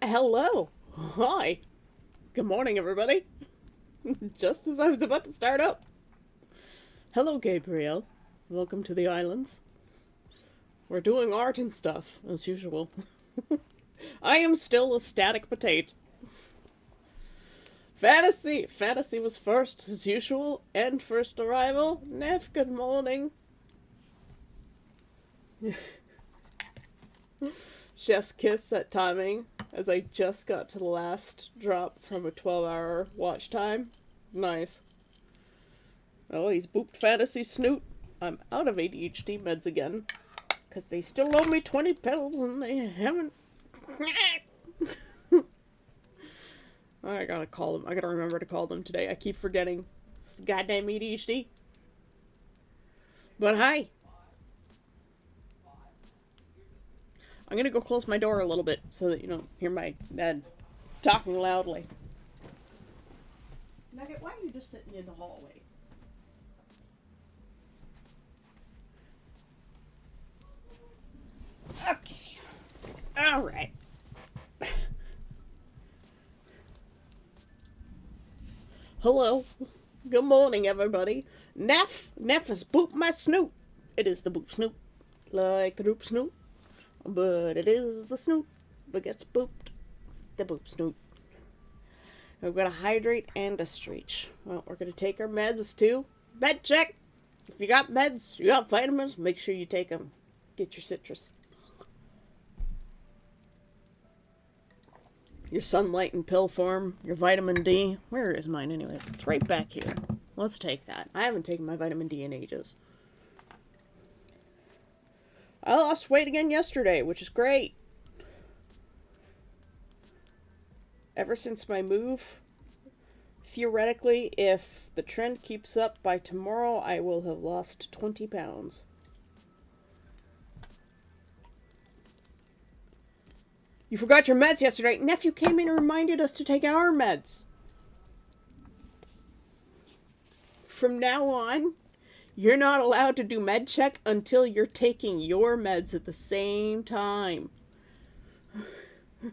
Hello. Hi. Good morning, everybody. Just as I was about to start up. Hello, Gabriel. Welcome to the islands. We're doing art and stuff, as usual. I am still a static potato. Fantasy! Fantasy was first, as usual, and first arrival. Neff, good morning. Chef's kiss at timing, as I just got to the last drop from a 12-hour watch time. Nice. Oh, he's booped Fantasy Snoot. I'm out of ADHD meds again. Because they still owe me 20 pills and they haven't. I gotta call them. I gotta remember to call them today. I keep forgetting. It's the goddamn ADHD. But hi. I'm gonna go close my door a little bit so that you don't hear my dad talking loudly. Nugget, why are you just sitting in the hallway? Okay. Alright. Hello. Good morning, everybody. Neff has booped my snoot. It is the boop snoot. Like the doop snoot. But it is the snoot that gets booped. The boop snoot. We've got a hydrate and a stretch. Well, we're going to take our meds too. Med check. If you got meds, you got vitamins, make sure you take them. Get your citrus. Your sunlight in pill form, your vitamin D. Where is mine anyways? It's right back here. Let's take that. I haven't taken my vitamin D in ages. I lost weight again yesterday, which is great. Ever since my move, theoretically, if the trend keeps up by tomorrow, I will have lost 20 pounds. You forgot your meds yesterday. Nephew came in and reminded us to take our meds. From now on, you're not allowed to do med check until you're taking your meds at the same time. I'm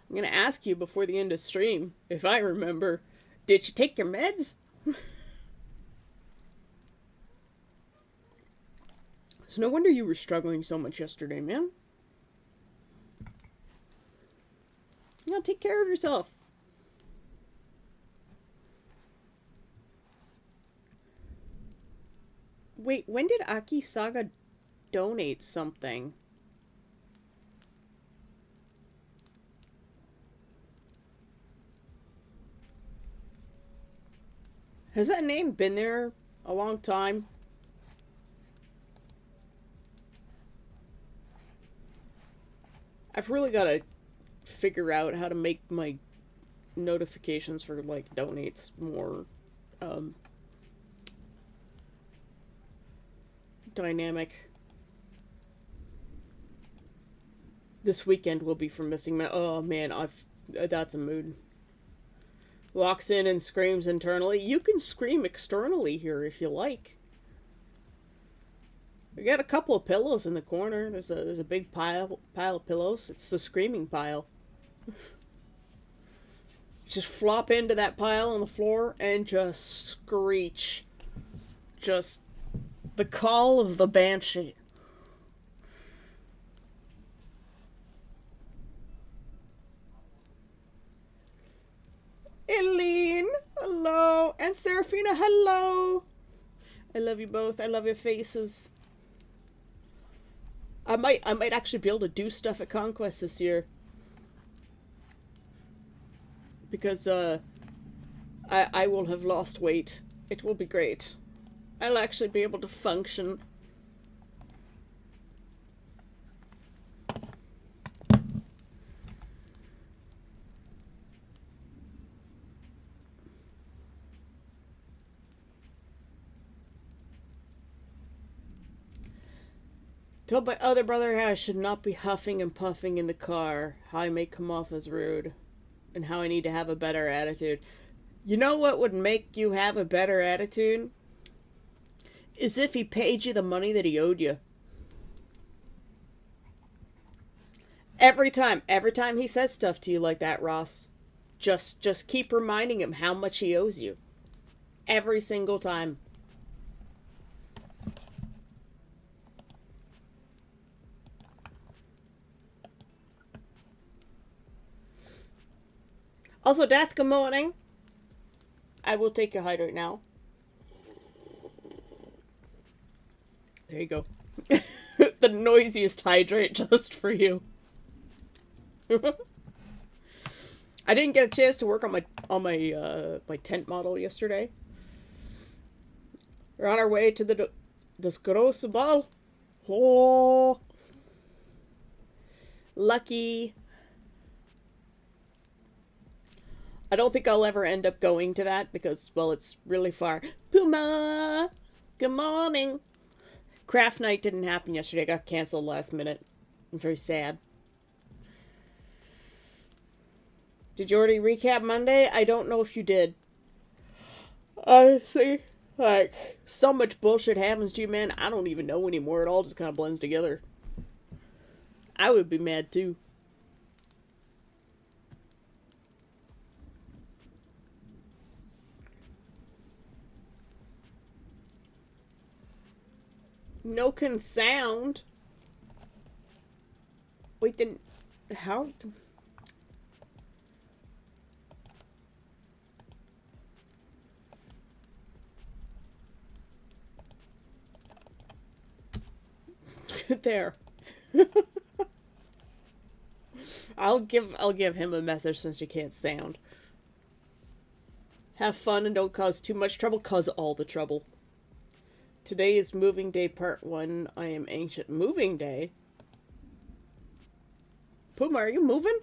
going to ask you before the end of stream, if I remember, did you take your meds? So no wonder you were struggling so much yesterday, man. You gotta take care of yourself. Wait, when did Aki Saga donate something? Has that name been there a long time? I've really got to figure out how to make my notifications for, like, donates more, dynamic. This weekend will be for missing my... Oh, man, that's a mood. Locks in and screams internally. You can scream externally here if you like. We got a couple of pillows in the corner. There's a big pile of pillows. It's the screaming pile. Just flop into that pile on the floor and just screech. Just the call of the banshee. Eileen, hello. And Serafina, hello. I love you both. I love your faces. I might actually be able to do stuff at Conquest this year. Because, I will have lost weight. It will be great. I'll actually be able to function. Told my other brother how I should not be huffing and puffing in the car, how I may come off as rude, and how I need to have a better attitude. You know what would make you have a better attitude? Is if he paid you the money that he owed you. Every time he says stuff to you like that, Ross, just keep reminding him how much he owes you. Every single time. Also, Death, good morning. I will take your hydrate now. There you go. The noisiest hydrate just for you. I didn't get a chance to work on my tent model yesterday. We're on our way to the Desgrosse Ball. Oh, lucky. I don't think I'll ever end up going to that because, well, it's really far. Puma, good morning. Craft night didn't happen yesterday. It got canceled last minute. I'm very sad. Did you already recap Monday? I don't know if you did. I see. Like, so much bullshit happens to you, man. I don't even know anymore. It all just kind of blends together. I would be mad too. No can sound. Wait, then how? There. I'll give him a message since you can't sound. Have fun and don't cause too much trouble. Cause all the trouble. Today is moving day part 1. I am anxious. Moving day? Puma, are you moving?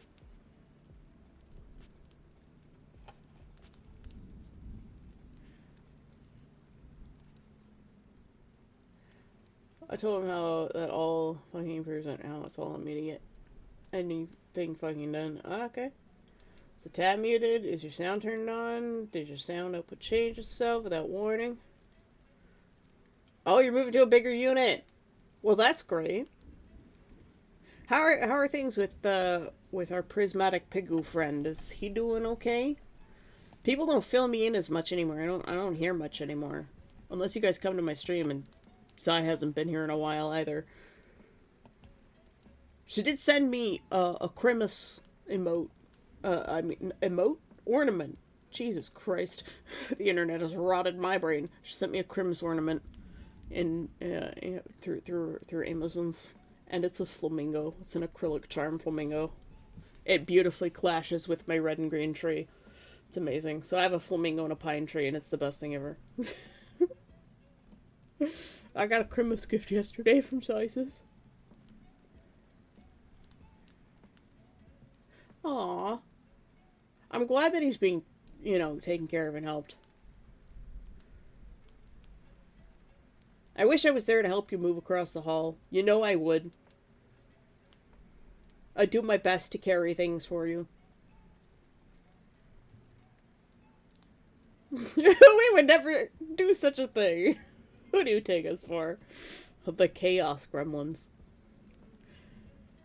I told him how that all fucking percent now it's all I'm meeting it. Anything fucking done. Okay. Is the tab muted? Is your sound turned on? Did your sound output change itself without warning? Oh, you're moving to a bigger unit. Well, that's great. How are things with our prismatic Pigu friend? Is he doing okay? People don't fill me in as much anymore. I don't hear much anymore, unless you guys come to my stream, and Sai hasn't been here in a while either. She did send me a Grimace emote. Emote ornament. Jesus Christ, the internet has rotted my brain. She sent me a Grimace ornament through Amazon's, and it's a flamingo. It's an acrylic charm flamingo. It beautifully clashes with my red and green tree. It's amazing. So I have a flamingo and a pine tree, and it's the best thing ever. I got a Christmas gift yesterday from Sizes. Aww. I'm glad that he's being, taken care of and helped. I wish I was there to help you move across the hall. You know I would. I'd do my best to carry things for you. We would never do such a thing. Who do you take us for? The Chaos Gremlins.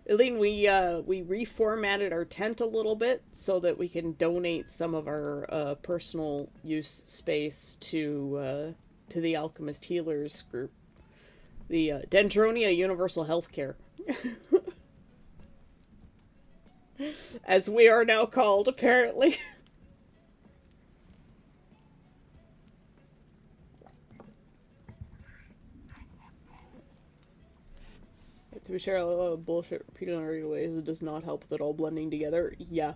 Eileen, we reformatted our tent a little bit so that we can donate some of our personal use space to the Alchemist Healers group. The Dendronia Universal Healthcare. As we are now called, apparently. To be sure, a lot of bullshit repeated in regular ways, it does not help with it all blending together. Yeah.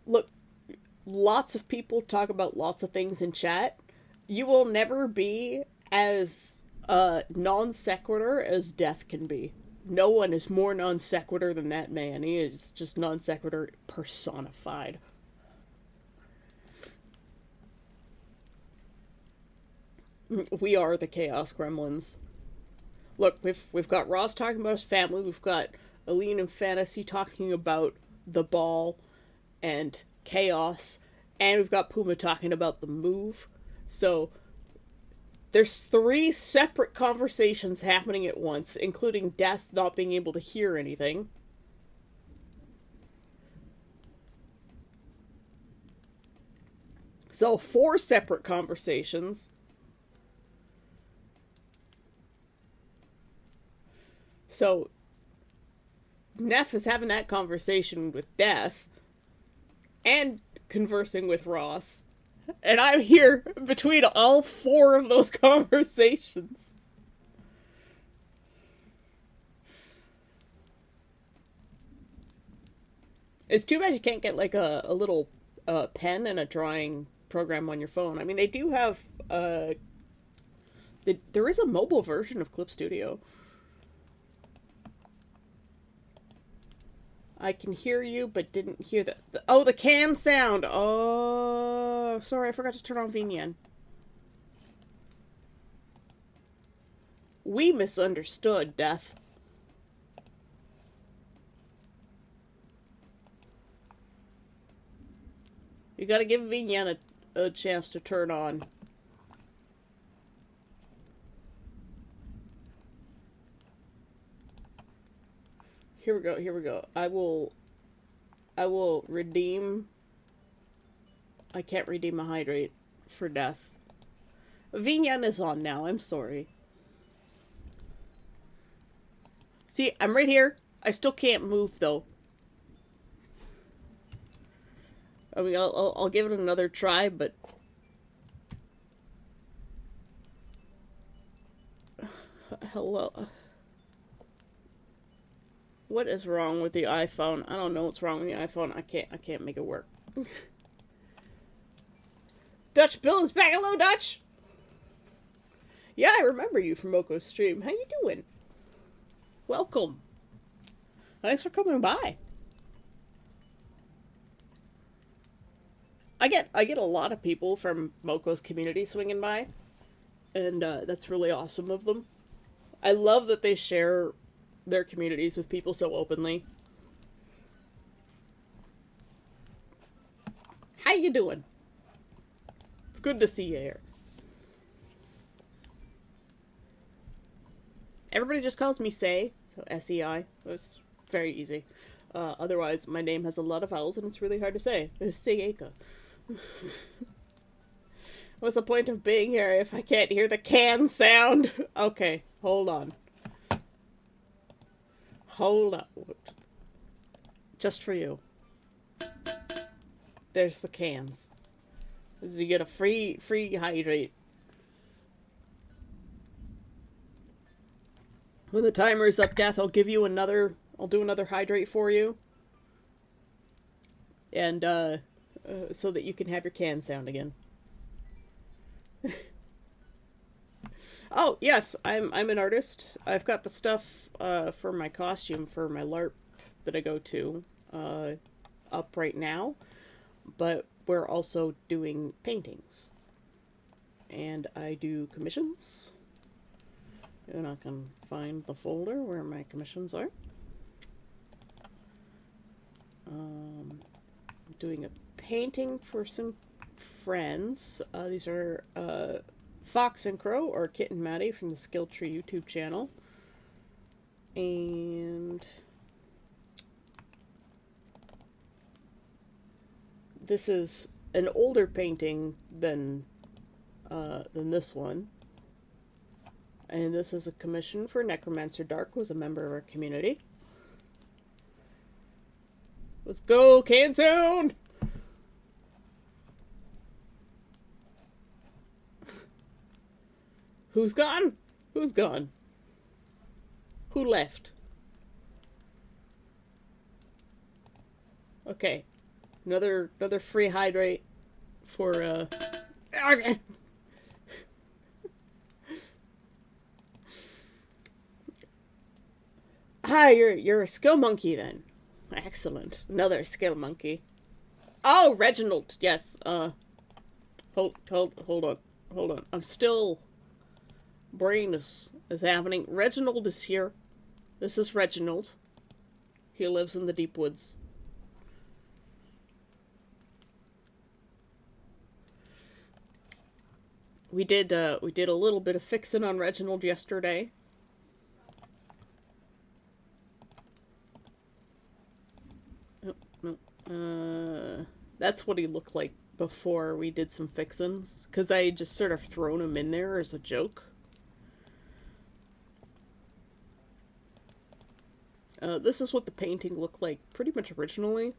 Look, lots of people talk about lots of things in chat. You will never be as non sequitur as Death can be. No one is more non sequitur than that man. He is just non sequitur personified. We are the Chaos Gremlins. Look, we've got Ross talking about his family. We've got Aline and Fantasy talking about the ball and chaos, and we've got Puma talking about the move. So There's three separate conversations happening at once, including Death not being able to hear anything. So, four separate conversations. So, Neff is having that conversation with Death and conversing with Ross. And I'm here between all four of those conversations. It's too bad you can't get like a little pen and a drawing program on your phone. I mean, they do have there is a mobile version of Clip Studio. I can hear you, but didn't hear oh, the can sound. Oh, sorry, I forgot to turn on VNN. We misunderstood, Death. You gotta give VNN a chance to turn on. Here we go, here we go. I will redeem... I can't redeem a hydrate for Death. VNN is on now, I'm sorry. See, I'm right here. I still can't move, though. I mean, I'll give it another try, but... Hello... What is wrong with the iPhone? I don't know what's wrong with the iPhone. I can't make it work. Dutch Bill is back. Hello, Dutch. Yeah, I remember you from Moko's stream. How you doing? Welcome. Thanks for coming by. I get a lot of people from Moko's community swinging by, and that's really awesome of them. I love that they share their communities with people so openly. How you doing? It's good to see you here. Everybody just calls me Sei, so S-E-I. It's very easy. Otherwise, my name has a lot of vowels and it's really hard to say. It's Seieka. What's the point of being here if I can't hear the can sound? Okay, hold on. Hold up. Just for you. There's the cans. You get a free hydrate. When the timer is up, Death, I'll give you another... I'll do another hydrate for you. And, so that you can have your can sound again. Oh, yes, I'm an artist. I've got the stuff for my costume for my LARP that I go to up right now. But we're also doing paintings. And I do commissions. And I can find the folder where my commissions are. I'm doing a painting for some friends. These are Fox and Crow, or Kit and Maddie from the Skill Tree YouTube channel. And this is an older painting than this one. And this is a commission for Necromancer Dark, who's a member of our community. Let's go, can sound! Who's gone? Who's gone? Who left? Okay. Another free hydrate for Hi, you're a skill monkey then. Excellent. Another skill monkey. Oh, Reginald. Yes. Hold on. I'm still... Brain is happening. Reginald is here. This is Reginald. He lives in the deep woods. We did a little bit of fixing on Reginald yesterday. Oh, no. That's what he looked like before we did some fixins, because I just sort of thrown him in there as a joke. This is what the painting looked like pretty much originally.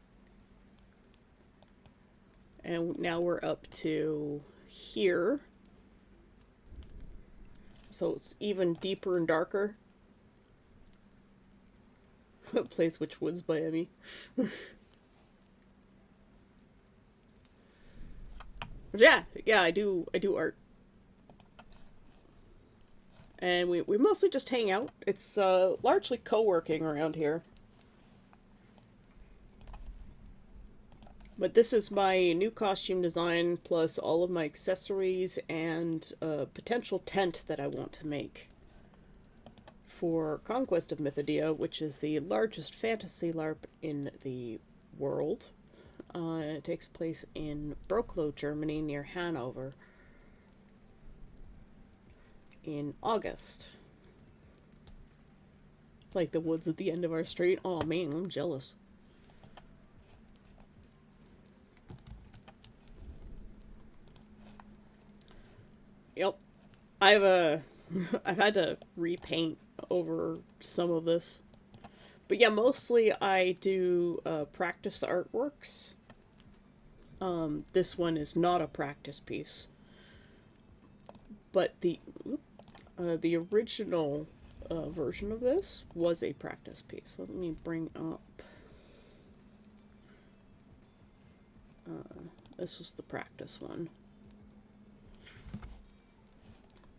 And now we're up to here. So it's even deeper and darker. Plays Which Woods by Emmy. yeah, I do art. And we mostly just hang out. It's largely co-working around here. But this is my new costume design, plus all of my accessories and a potential tent that I want to make for Conquest of Mythodia, which is the largest fantasy LARP in the world. It takes place in Broklow, Germany, near Hanover, in August. Like the woods at the end of our street. Oh man, I'm jealous. Yep. I've had to repaint over some of this. But yeah, mostly I do practice artworks. This one is not a practice piece. But the original version of this was a practice piece. So let me bring up. This was the practice one.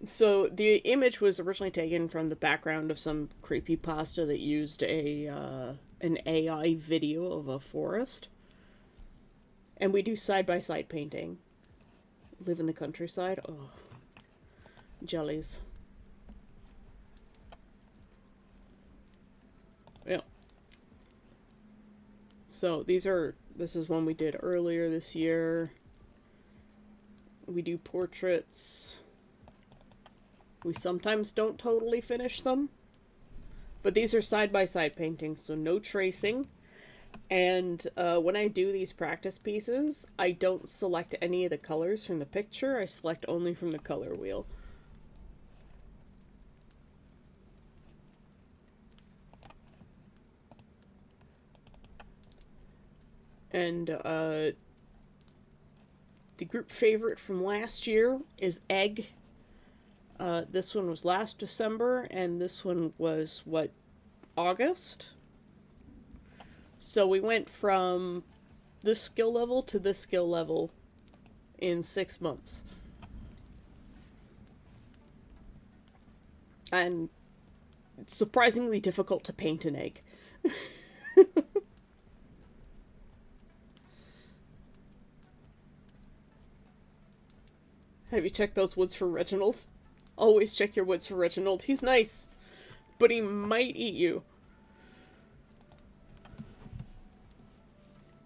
So the image was originally taken from the background of some creepypasta that used an AI video of a forest. And we do side-by-side painting. Live in the countryside. Oh, jellies. Yeah. So this is one we did earlier this year. We do portraits. We sometimes don't totally finish them. But these are side-by-side paintings, so no tracing. And when I do these practice pieces, I don't select any of the colors from the picture. I select only from the color wheel. And the group favorite from last year is Egg. This one was last December, and this one was, August? So we went from this skill level to this skill level in 6 months. And it's surprisingly difficult to paint an egg. Have you checked those woods for Reginald? Always check your woods for Reginald. He's nice, but he might eat you.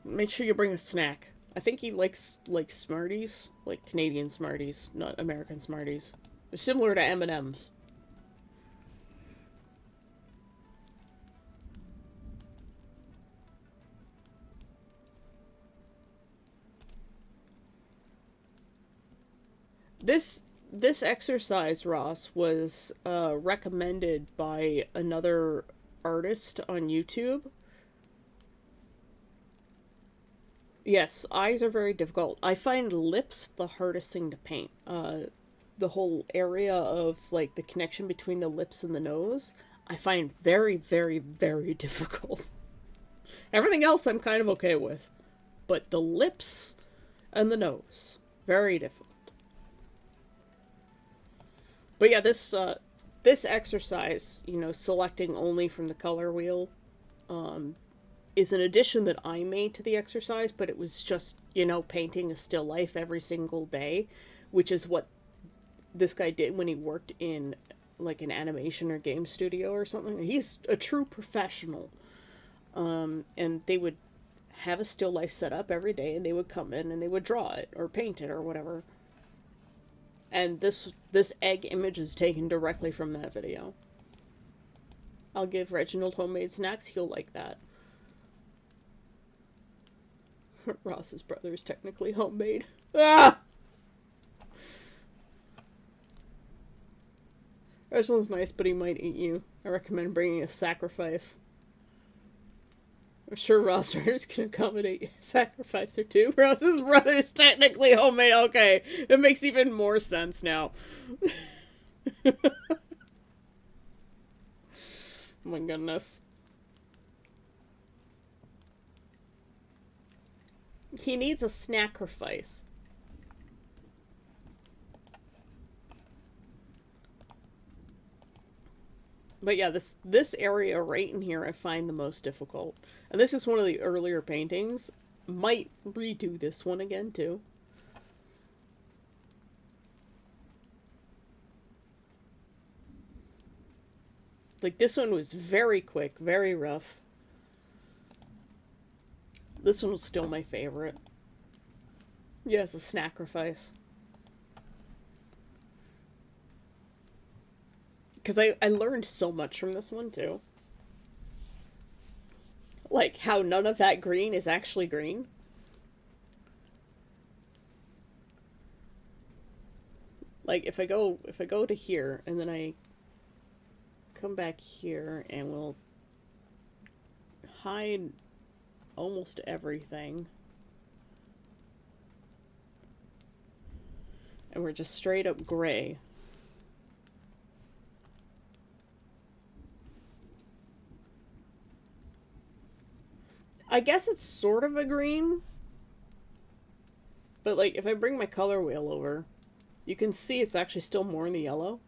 Make sure you bring a snack. I think he likes Smarties, like Canadian Smarties, not American Smarties. They're similar to M&Ms. This exercise, Ross, was recommended by another artist on YouTube. Yes, eyes are very difficult. I find lips the hardest thing to paint. The whole area of like the connection between the lips and the nose, I find very, very, very difficult. Everything else I'm kind of okay with, but the lips and the nose, very difficult. But yeah, this exercise, selecting only from the color wheel, is an addition that I made to the exercise, but it was just, painting a still life every single day, which is what this guy did when he worked in like an animation or game studio or something. He's a true professional. And they would have a still life set up every day, and they would come in and they would draw it or paint it or whatever. And this egg image is taken directly from that video. I'll give Reginald homemade snacks. He'll like that. Ross's brother is technically homemade. Ah! Reginald's nice, but he might eat you. I recommend bringing a sacrifice. I'm sure Ross Ryder's can accommodate a sacrifice or two. Ross's brother is technically homemade. Okay, it makes even more sense now. Oh my goodness. He needs a sacrifice. But yeah, this area right in here I find the most difficult. And this is one of the earlier paintings. Might redo this one again too. Like, this one was very quick, very rough. This one was still my favorite. Yeah, it's a sacrifice. Because I learned so much from this one, too. Like, how none of that green is actually green. Like, if I go to here, and then I come back here, and we'll hide almost everything. And we're just straight up gray. I guess it's sort of a green. But, like, if I bring my color wheel over, you can see it's actually still more in the yellow.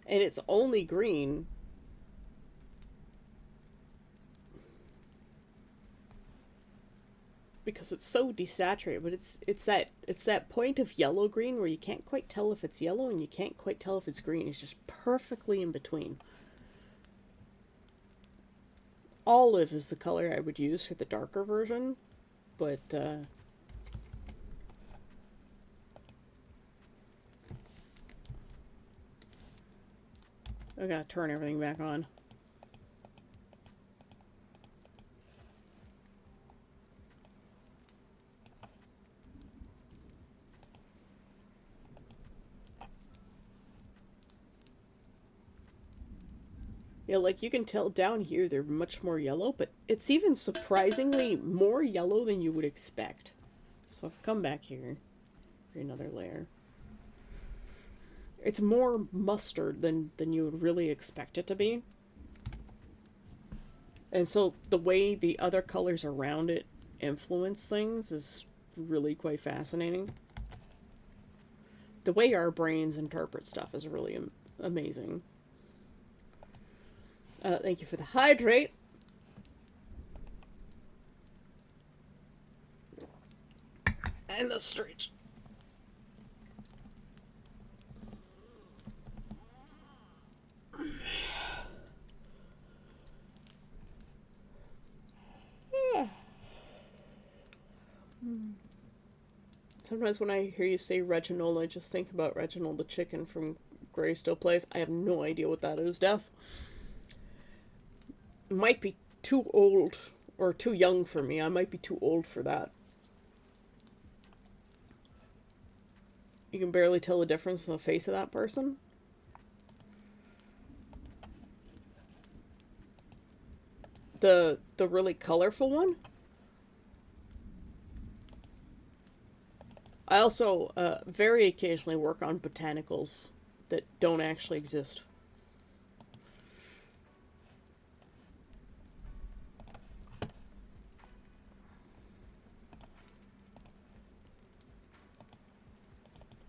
And it's only green because it's so desaturated, but it's that point of yellow green where you can't quite tell if it's yellow and you can't quite tell if it's green. It's just perfectly in between. Olive is the color I would use for the darker version, but I gotta turn everything back on. Yeah, like you can tell down here they're much more yellow, but it's even surprisingly more yellow than you would expect. So if I come back here, another layer. It's more mustard than you would really expect it to be. And so the way the other colors around it influence things is really quite fascinating. The way our brains interpret stuff is really amazing. Thank you for the hydrate. And the stretch. Sometimes when I hear you say Reginald, I just think about Reginald the chicken from Greystow Place. I have no idea what that is, Death. Might be too old or too young for me. I might be too old for that. You can barely tell the difference in the face of that person. The really colorful one. I also very occasionally work on botanicals that don't actually exist.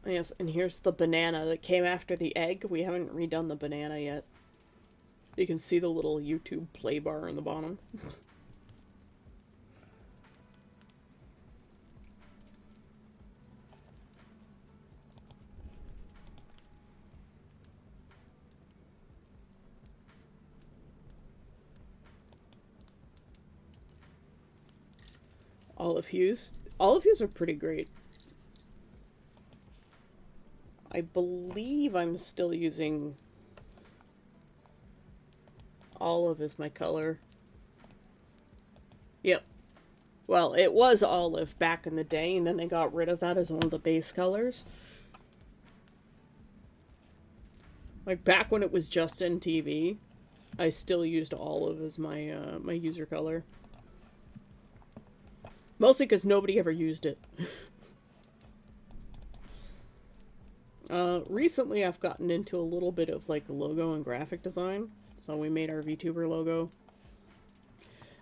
Yes, and here's the banana that came after the egg. We haven't redone the banana yet. You can see the little YouTube play bar in the bottom. Olive hues. Olive hues are pretty great. I believe I'm still using olive as my color. Yep. Well, it was olive back in the day, and then they got rid of that as one of the base colors. Like, back when it was just in TV, I still used olive as my, my user color. Mostly because nobody ever used it. Recently I've gotten into a little bit of, like, logo and graphic design. So we made our VTuber logo.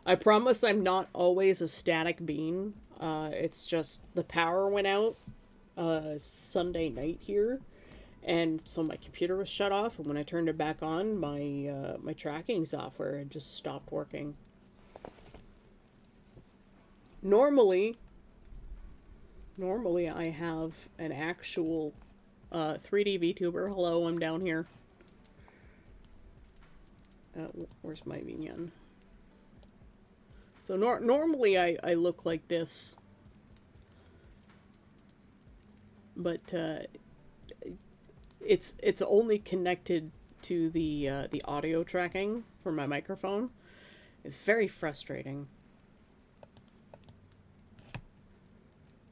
I promise I'm not always a static bean. It's just the power went out Sunday night here, and so my computer was shut off. And when I turned it back on, my my tracking software had just stopped working. Normally I have an actual 3D VTuber. Hello, I'm down here. Where's my Vinyan? So normally I look like this, but it's only connected to the audio tracking for my microphone. It's very frustrating.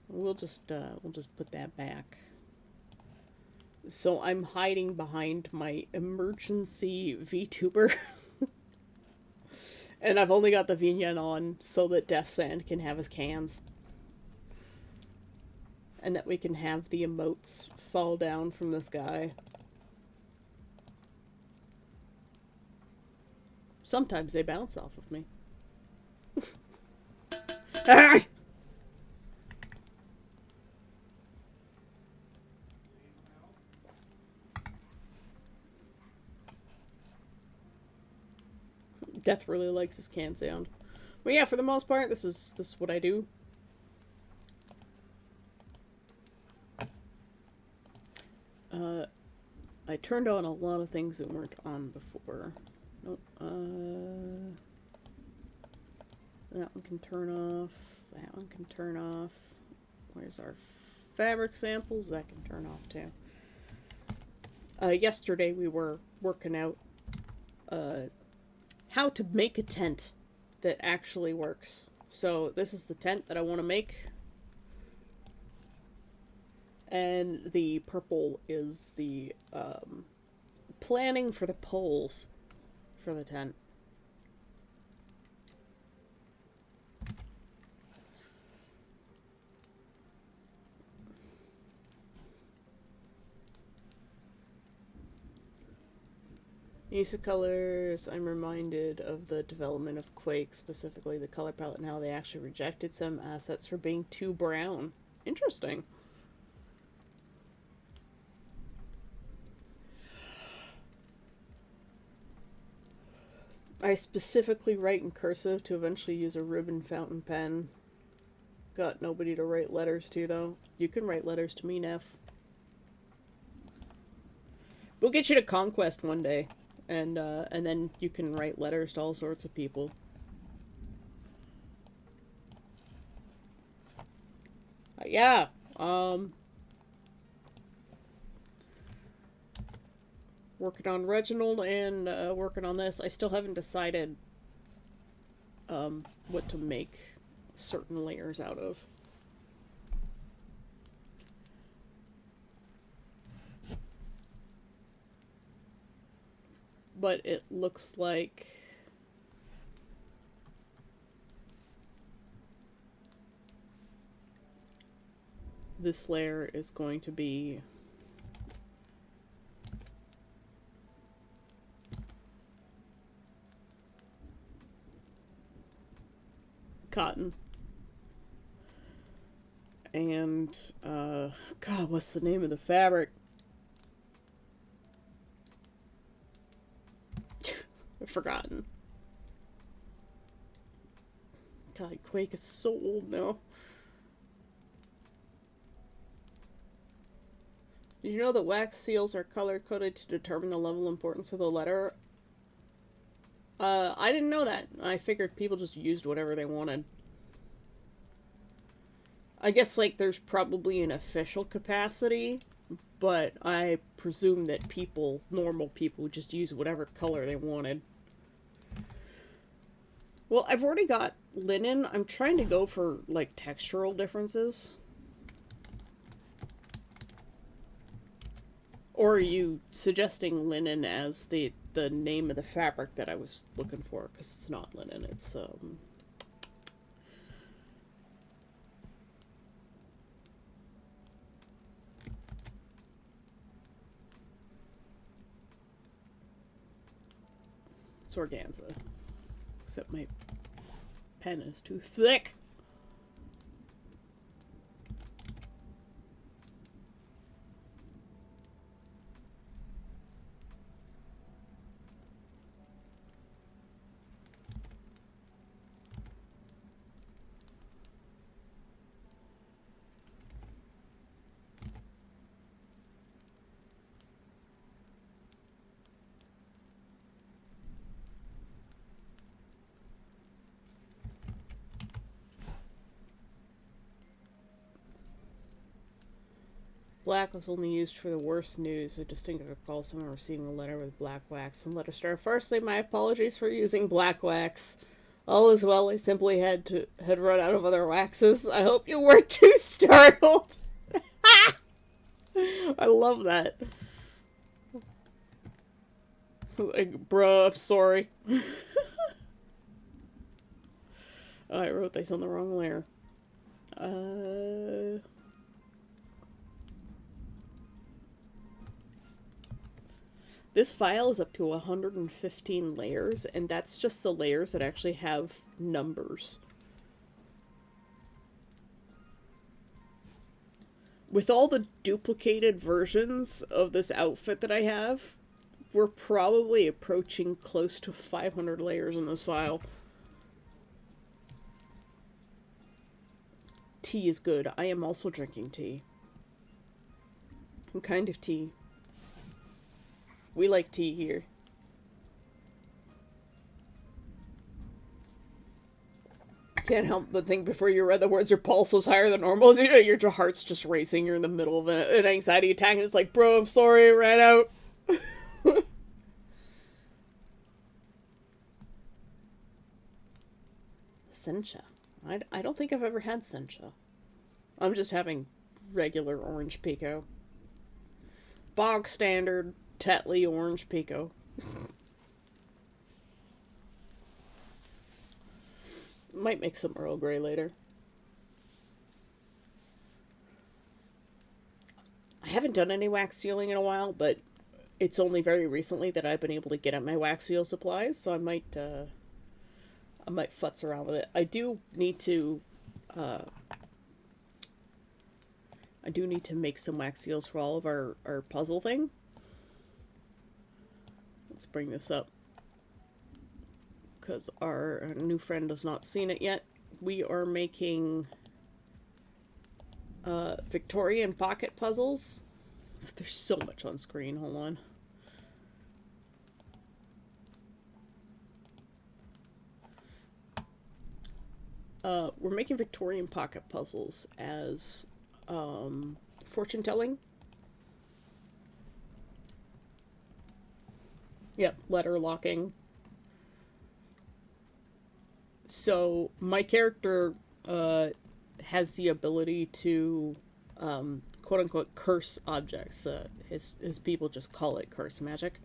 We'll just put that back. So I'm hiding behind my emergency VTuber. And I've only got the Vinyan on so that Death Sand can have his cans. And that we can have the emotes fall down from the sky. Sometimes they bounce off of me. Ah! Death really likes his can sound. But yeah, for the most part, this is what I do. I turned on a lot of things that weren't on before. Nope. That one can turn off. That one can turn off. Where's our fabric samples? That can turn off too. Yesterday we were working out how to make a tent that actually works. So this is the tent that I want to make. And the purple is the planning for the poles for the tent. Use of colors, I'm reminded of the development of Quake, specifically the color palette, and how they actually rejected some assets for being too brown. Interesting. I specifically write in cursive to eventually use a ribbon fountain pen. Got nobody to write letters to, though. You can write letters to me, Neff. We'll get you to Conquest one day. And then you can write letters to all sorts of people. Yeah, working on Reginald and working on this. I still haven't decided what to make certain layers out of. But it looks like this layer is going to be cotton. And, God, what's the name of the fabric? I've forgotten. God, Quake is so old now. Did you know that wax seals are color-coded to determine the level of importance of the letter? I didn't know that. I figured people just used whatever they wanted. I guess, like, there's probably an official capacity but I presume that normal people, would just use whatever color they wanted. Well, I've already got linen. I'm trying to go for, like, textural differences. Or are you suggesting linen as the name of the fabric that I was looking for? Because it's not linen, it's organza. Except my pen is too thick. Black was only used for the worst news. A distinctive recall someone receiving a letter with black wax and letter star. Firstly, my apologies for using black wax. All is well. I simply had run out of other waxes. I hope you weren't too startled. I love that. Like, bruh, I'm sorry. I wrote this on the wrong layer. This file is up to 115 layers, and that's just the layers that actually have numbers. With all the duplicated versions of this outfit that I have, we're probably approaching close to 500 layers in this file. Tea is good. I am also drinking tea. What kind of tea? We like tea here. Can't help but think before you read the words your pulse was higher than normal. You know, your heart's just racing. You're in the middle of an anxiety attack and it's like, bro, I'm sorry, I ran out. Sencha. I don't think I've ever had sencha. I'm just having regular orange pico. Bog standard Tetley orange pico. Might make some Earl Grey later. I haven't done any wax sealing in a while, but it's only very recently that I've been able to get at my wax seal supplies, so I might futz around with it. I do need to make some wax seals for all of our puzzle thing. Let's bring this up, because our new friend has not seen it yet. We are making Victorian pocket puzzles. There's so much on screen, hold on. We're making Victorian pocket puzzles as fortune telling. Yep, letter locking. So my character has the ability to quote unquote curse objects. His people just call it curse magic.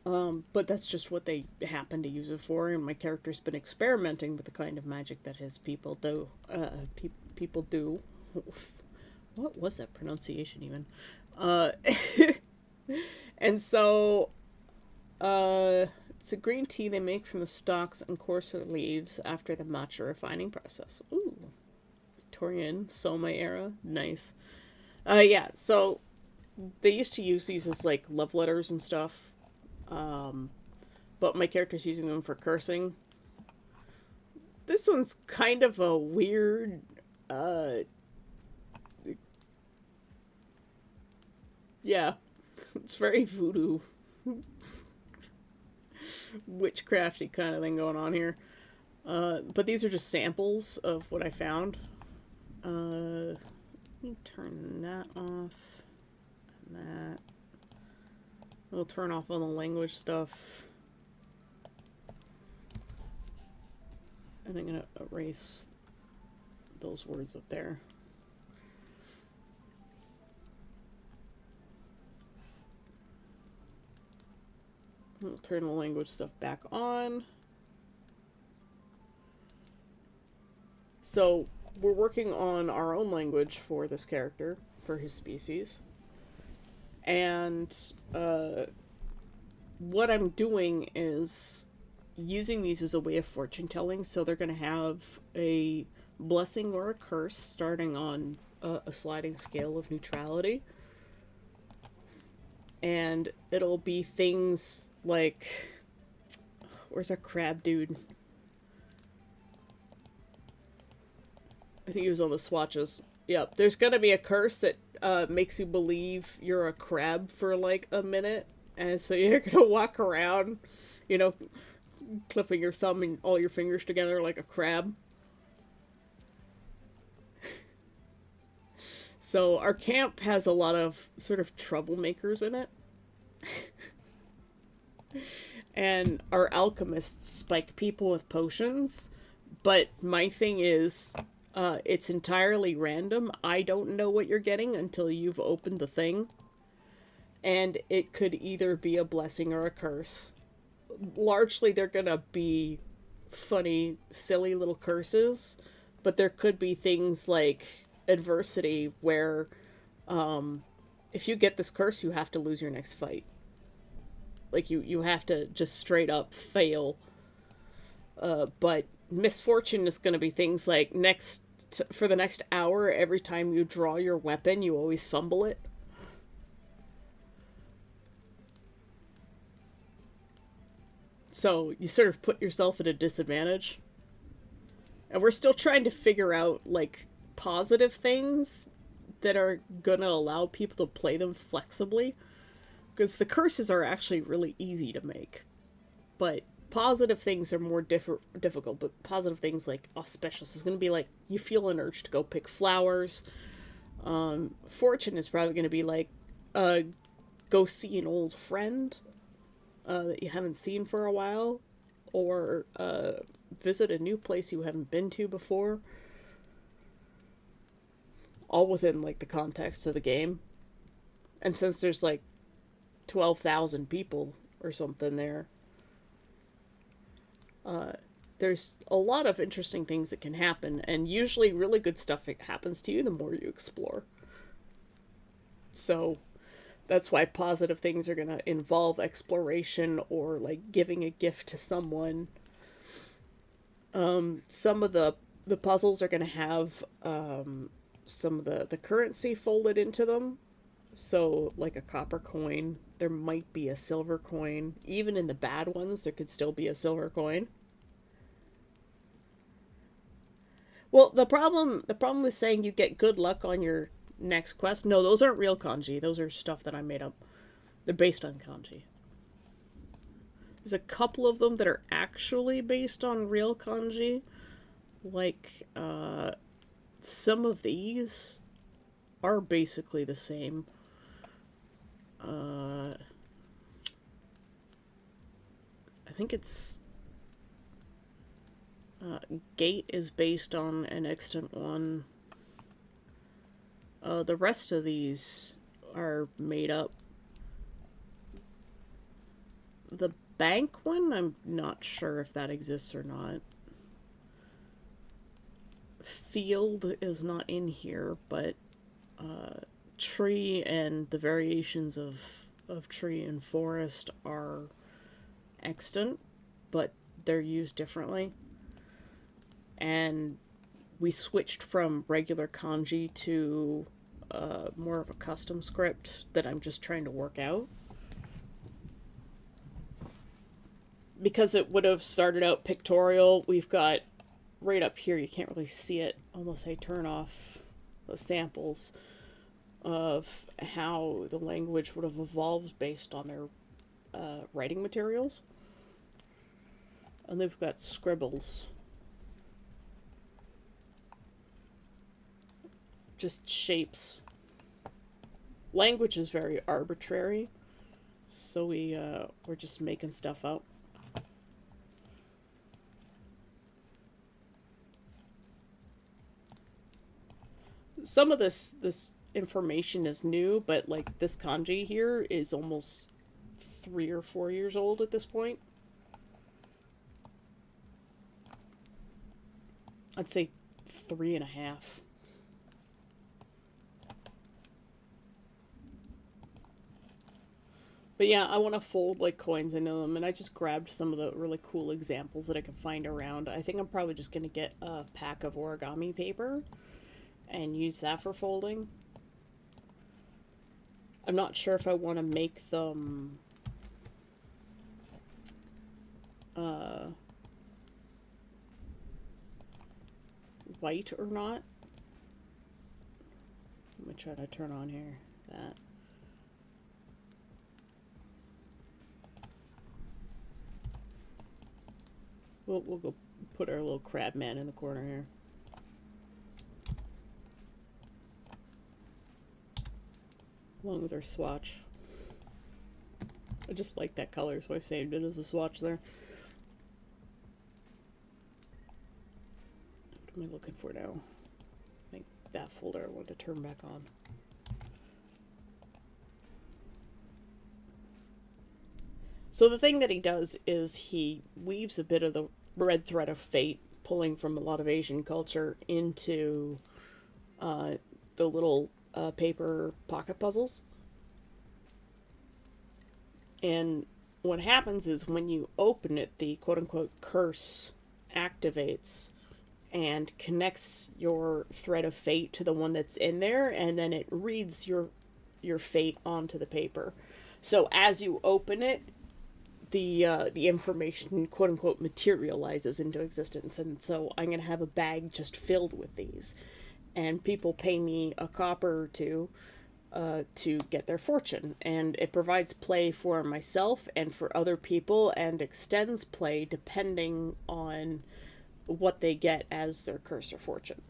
But that's just what they happen to use it for, and my character's been experimenting with the kind of magic that his people do. People do. What was that pronunciation even? And so, it's a green tea they make from the stalks and coarser leaves after the matcha refining process. Ooh, Victorian Soma era, nice. Yeah. So they used to use these as like love letters and stuff. But my character's using them for cursing. This one's kind of a weird, yeah, it's very voodoo, witchcrafty kind of thing going on here. But these are just samples of what I found. Let me turn that off. And that. We'll turn off all the language stuff. And I'm going to erase those words up there. We'll turn the language stuff back on. So we're working on our own language for this character, for his species. And what I'm doing is using these as a way of fortune telling. So they're going to have a blessing or a curse starting on a sliding scale of neutrality. And it'll be things like, where's our crab dude? I think he was on the swatches. Yep, there's gonna be a curse that makes you believe you're a crab for like a minute, and so you're gonna walk around, you know, clipping your thumb and all your fingers together like a crab. So our camp has a lot of sort of troublemakers in it. And our alchemists spike people with potions. But my thing is, it's entirely random. I don't know what you're getting until you've opened the thing. And it could either be a blessing or a curse. Largely, they're gonna be funny, silly little curses. But there could be things like adversity where if you get this curse, you have to lose your next fight. Like, you have to just straight up fail. But misfortune is going to be things like for the next hour, every time you draw your weapon, you always fumble it. So you sort of put yourself at a disadvantage. And we're still trying to figure out, like, positive things that are going to allow people to play them flexibly. Because the curses are actually really easy to make. But positive things are more difficult. But positive things like auspicious is going to be like, you feel an urge to go pick flowers. Fortune is probably going to be like, go see an old friend that you haven't seen for a while. Or visit a new place you haven't been to before. All within, like, the context of the game. And since there's, like, 12,000 people or something there, there's a lot of interesting things that can happen, and usually really good stuff happens to you the more you explore. So that's why positive things are going to involve exploration or, like, giving a gift to someone. Some of the puzzles are going to have some of the currency folded into them. So, like a copper coin, there might be a silver coin. Even in the bad ones, there could still be a silver coin. Well, the problem with saying you get good luck on your next quest, no, those aren't real kanji. Those are stuff that I made up. They're based on kanji. There's a couple of them that are actually based on real kanji. Like, some of these are basically the same. I think it's Gate is based on an extant one. The rest of these are made up. The bank one, I'm not sure if that exists or not. Field is not in here, but tree and the variations of tree and forest are extant, but they're used differently. And we switched from regular kanji to more of a custom script that I'm just trying to work out. Because it would have started out pictorial, we've got right up here, you can't really see it unless I turn off the samples of how the language would have evolved based on their writing materials. And they've got scribbles. just shapes. Language is very arbitrary, so we're just making stuff up. Some of this information is new, but like this kanji here is almost 3 or 4 years old at this point. I'd say 3.5. But yeah, I want to fold like coins into them, and I just grabbed some of the really cool examples that I could find around. I think I'm probably just gonna get a pack of origami paper and use that for folding. I'm not sure if I want to make them white or not. Let me try to turn on here. That. We'll go put our little crab man in the corner here. Along with our swatch. I just like that color, so I saved it as a swatch there. What am I looking for now? I think that folder I want to turn back on. So the thing that he does is he weaves a bit of the red thread of fate, pulling from a lot of Asian culture, into the little paper pocket puzzles. And what happens is when you open it, the quote-unquote curse activates and connects your thread of fate to the one that's in there, and then it reads your fate onto the paper. So as you open it, the information quote unquote materializes into existence. And so I'm gonna have a bag just filled with these, and people pay me a copper or two to get their fortune, and it provides play for myself and for other people, and extends play depending on what they get as their curse or fortune.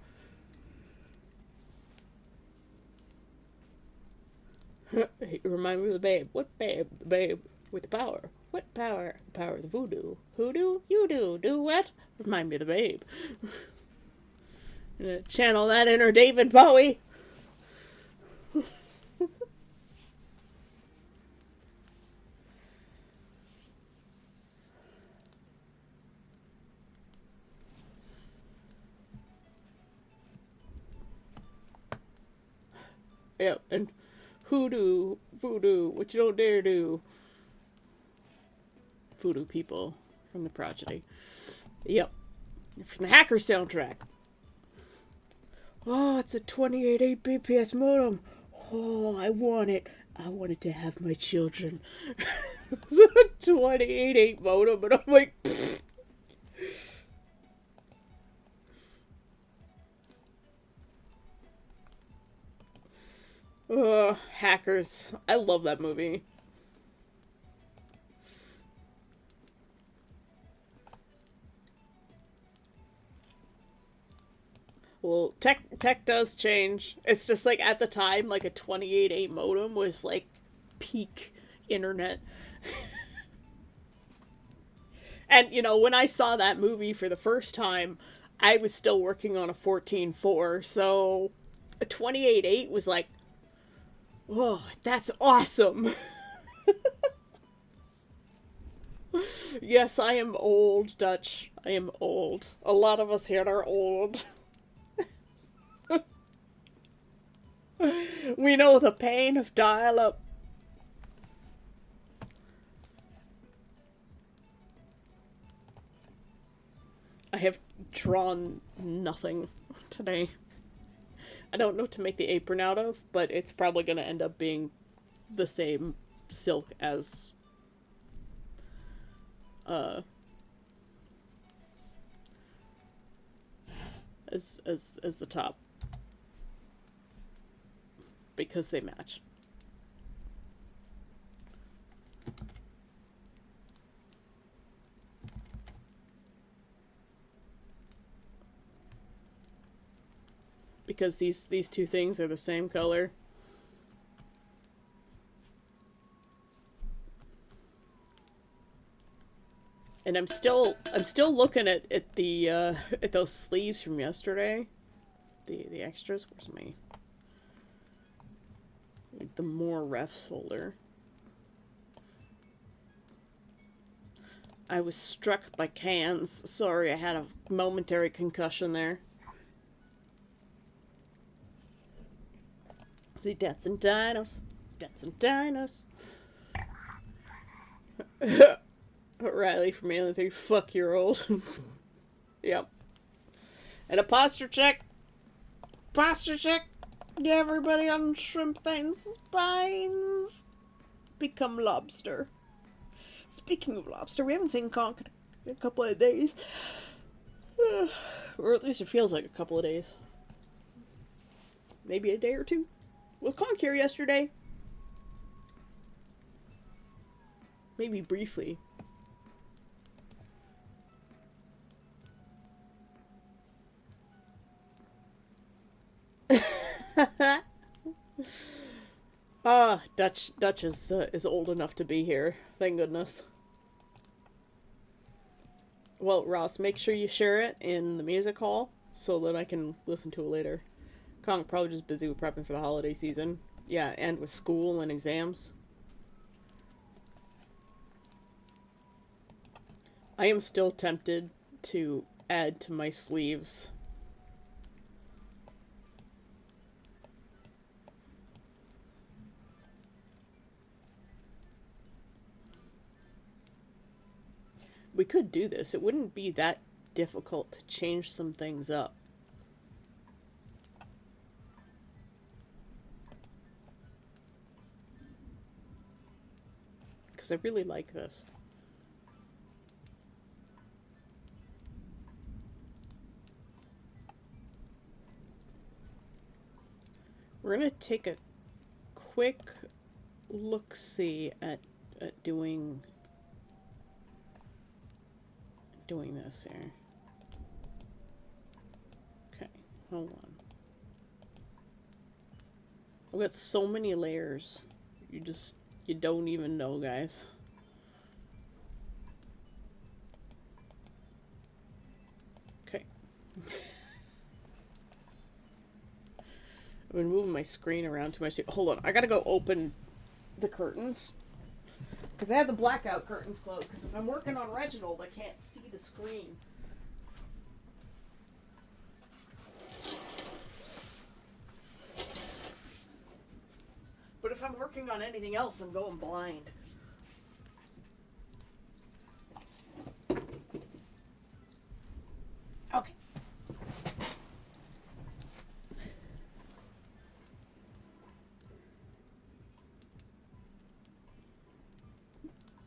Remind me of the babe. What babe? The babe with the power. What power? The power of the voodoo. Hoodoo? You do. Do what? Remind me of the babe. Channel that inner David Bowie. Yep, and hoodoo, voodoo, what you don't dare do. Voodoo people from the Prodigy. Yep, from the Hacker soundtrack. Oh, it's a 28.8 BPS modem. Oh, I want it. I wanted to have my children. It's a 28.8 modem, and I'm like, pfft. Hackers. I love that movie. Well, tech does change. It's just like at the time, like a 28.8 modem was like peak internet. And you know, when I saw that movie for the first time, I was still working on a 14.4, so a 28.8 was like, oh, that's awesome. Yes, I am old, Dutch. I am old. A lot of us here are old. We know the pain of dial-up. I have drawn nothing today. I don't know what to make the apron out of, but it's probably going to end up being the same silk as as the top, because they match. because these two things are the same color. And I'm still looking at the at those sleeves from yesterday. The extras. Where's my the more refs folder? I was struck by cans. Sorry, I had a momentary concussion there. See, Debts and Dinos. Debts and Dinos. Riley from Alien 3, fuck you're old. Yep. And a posture check. Posture check. Yeah, everybody on Shrimp Things spines become lobster. Speaking of lobster, we haven't seen Conk in a couple of days. Or at least it feels like a couple of days. Maybe a day or two. Was Conk here yesterday? Maybe briefly. Dutch is old enough to be here. Thank goodness. Well, Ross, make sure you share it in the music hall so that I can listen to it later. Kong probably just busy with prepping for the holiday season. Yeah, and with school and exams. I am still tempted to add to my sleeves we could do this. It wouldn't be that difficult to change some things up. Because I really like this. We're going to take a quick look-see at doing this here. Okay, hold on. I've got so many layers. You don't even know, guys. Okay. I've been moving my screen around too much. Hold on, I gotta go open the curtains. Because I have the blackout curtains closed. Because if I'm working on Reginald, I can't see the screen. But if I'm working on anything else, I'm going blind. Okay.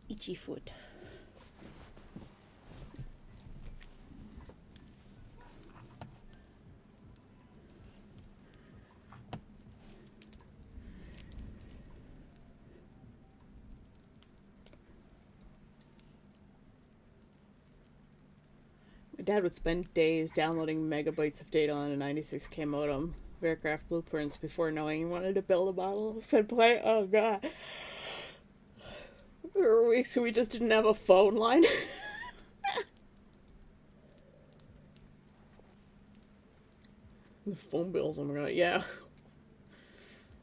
Itchy foot. My dad would spend days downloading megabytes of data on a 96K modem of aircraft blueprints before knowing he wanted to build a model and play. Oh god. There were weeks we just didn't have a phone line. The phone bills, oh my god, yeah.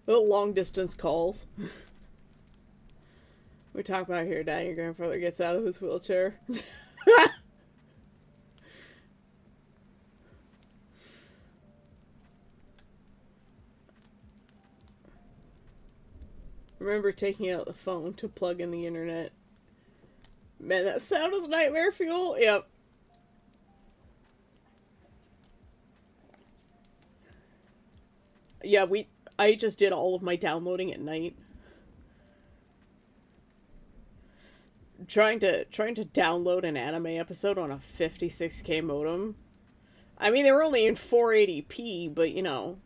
Little long distance calls. We talk about here, Dad, your grandfather gets out of his wheelchair. Remember taking out the phone to plug in the internet. Man, that sound was nightmare fuel. Yep. Yeah, I just did all of my downloading at night. Trying to download an anime episode on a 56K modem. I mean, they were only in 480p, but you know.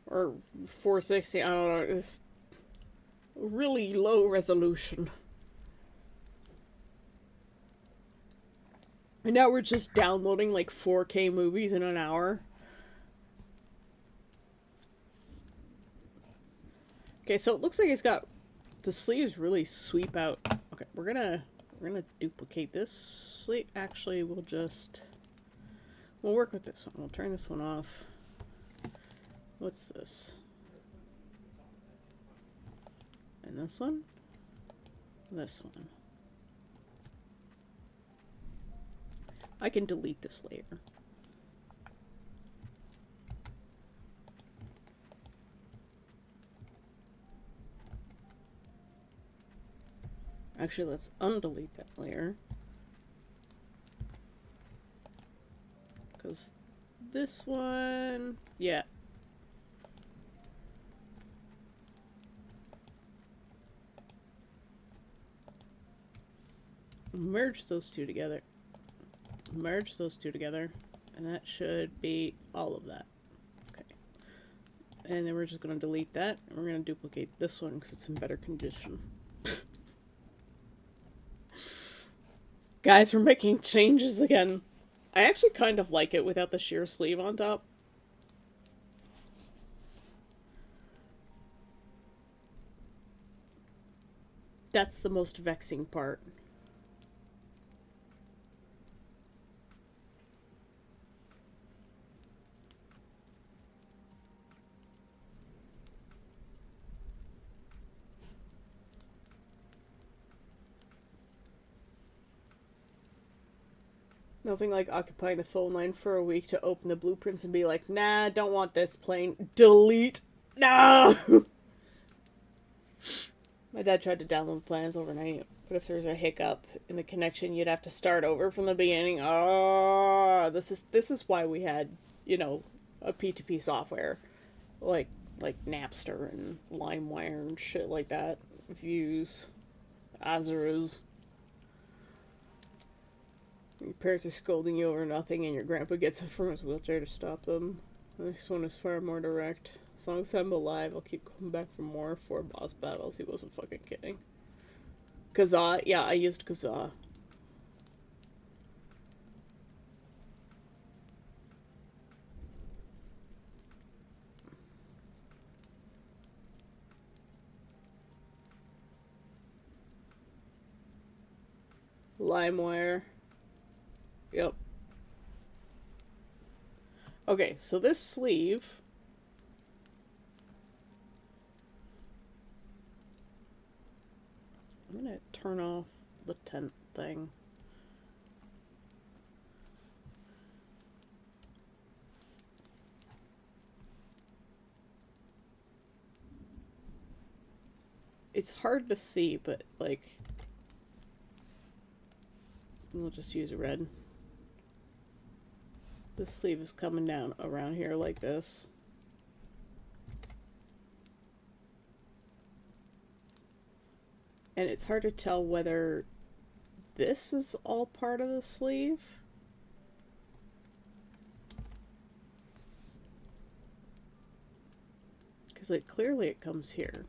Or 460, I don't know. It's really low resolution. And now we're just downloading like 4K movies in an hour. Okay, so it looks like it's got the sleeves really sweep out. Okay, we're gonna duplicate this sleeve. Actually, we'll work with this one. We'll turn this one off. What's this? And this one? This one. I can delete this layer. Actually, let's undelete that layer. Because this one, yeah. Merge those two together. Merge those two together. And that should be all of that. Okay. And then we're just going to delete that. And we're going to duplicate this one because it's in better condition. Guys, we're making changes again. I actually kind of like it without the sheer sleeve on top. That's the most vexing part. Nothing like occupying the phone line for a week to open the blueprints and be like, nah, don't want this plane. Delete. No! My dad tried to download plans overnight, but if there's a hiccup in the connection, you'd have to start over from the beginning. Oh, this is why we had, you know, a P2P software like Napster and LimeWire and shit like that. Views, Azurus. Your parents are scolding you over nothing, and your grandpa gets up from his wheelchair to stop them. This one is far more direct. As long as I'm alive, I'll keep coming back for more 4 boss battles. He wasn't fucking kidding. Kazaa? Yeah, I used Kazaa. LimeWire. Yep. Okay, so this sleeve... I'm gonna turn off the tent thing. It's hard to see, but, like... We'll just use red. This sleeve is coming down around here like this. And it's hard to tell whether this is all part of the sleeve. Because, like, clearly it comes here.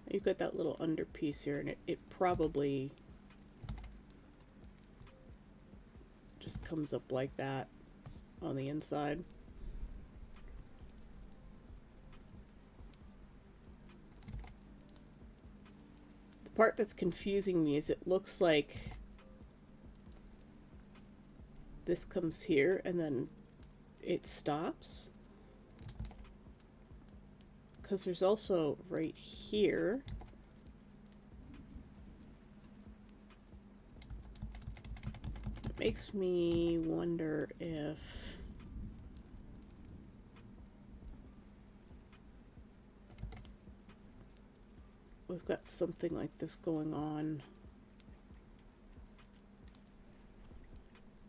You've got that little under piece here, and it probably just comes up like that on the inside. The part that's confusing me is it looks like this comes here and then it stops. Because there's also right here. It makes me wonder if we've got something like this going on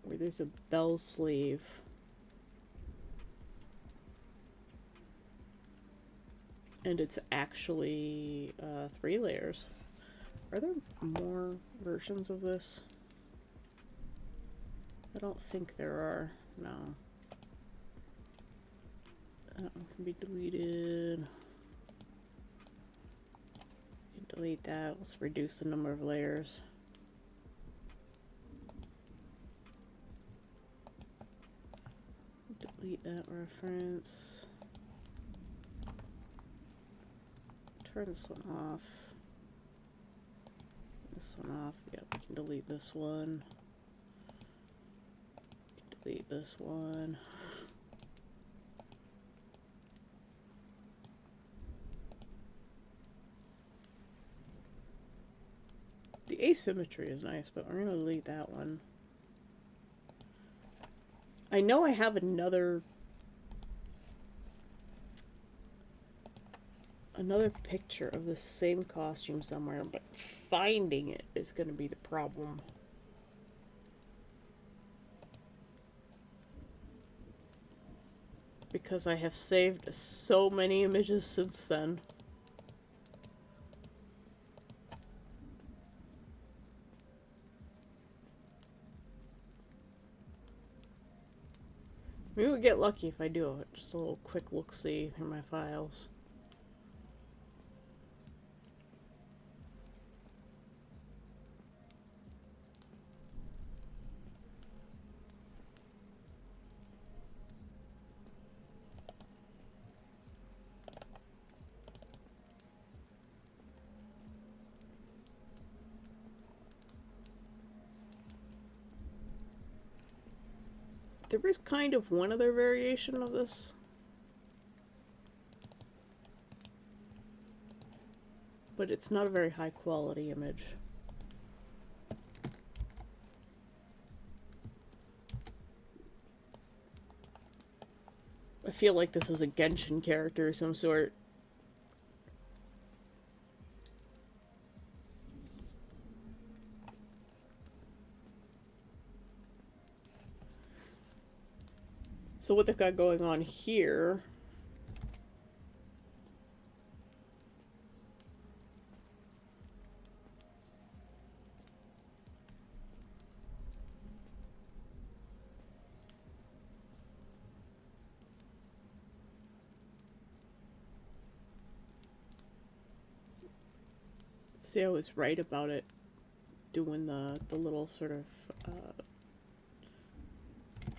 where there's a bell sleeve. And it's actually 3 layers. Are there more versions of this? I don't think there are. No. That one can be deleted. Delete that. Let's reduce the number of layers. delete that reference. Turn this one off. This one off. Yep, we can delete this one. Delete this one. The asymmetry is nice, but we're going to delete that one. I know I have another picture of the same costume somewhere, but finding it is going to be the problem. Because I have saved so many images since then. Maybe we'll get lucky if I do it. Just a little quick look-see through my files. There is kind of one other variation of this. But it's not a very high quality image. I feel like this is a Genshin character of some sort. So what they've got going on here see, I was right about it doing the little sort of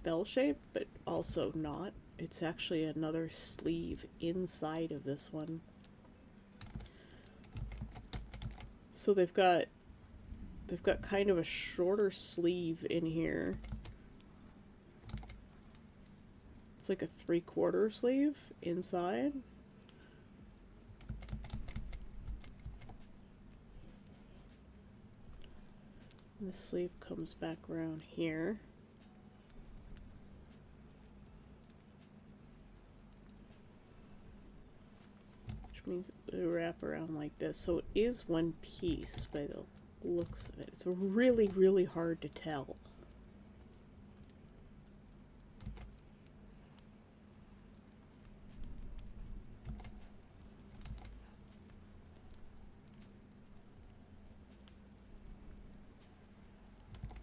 bell shape, but also not. It's actually another sleeve inside of this one. So they've got kind of a shorter sleeve in here. It's like a 3/4 sleeve inside. And the sleeve comes back around here. Means it would wrap around like this, so it is one piece by the looks of it. It's really, really hard to tell.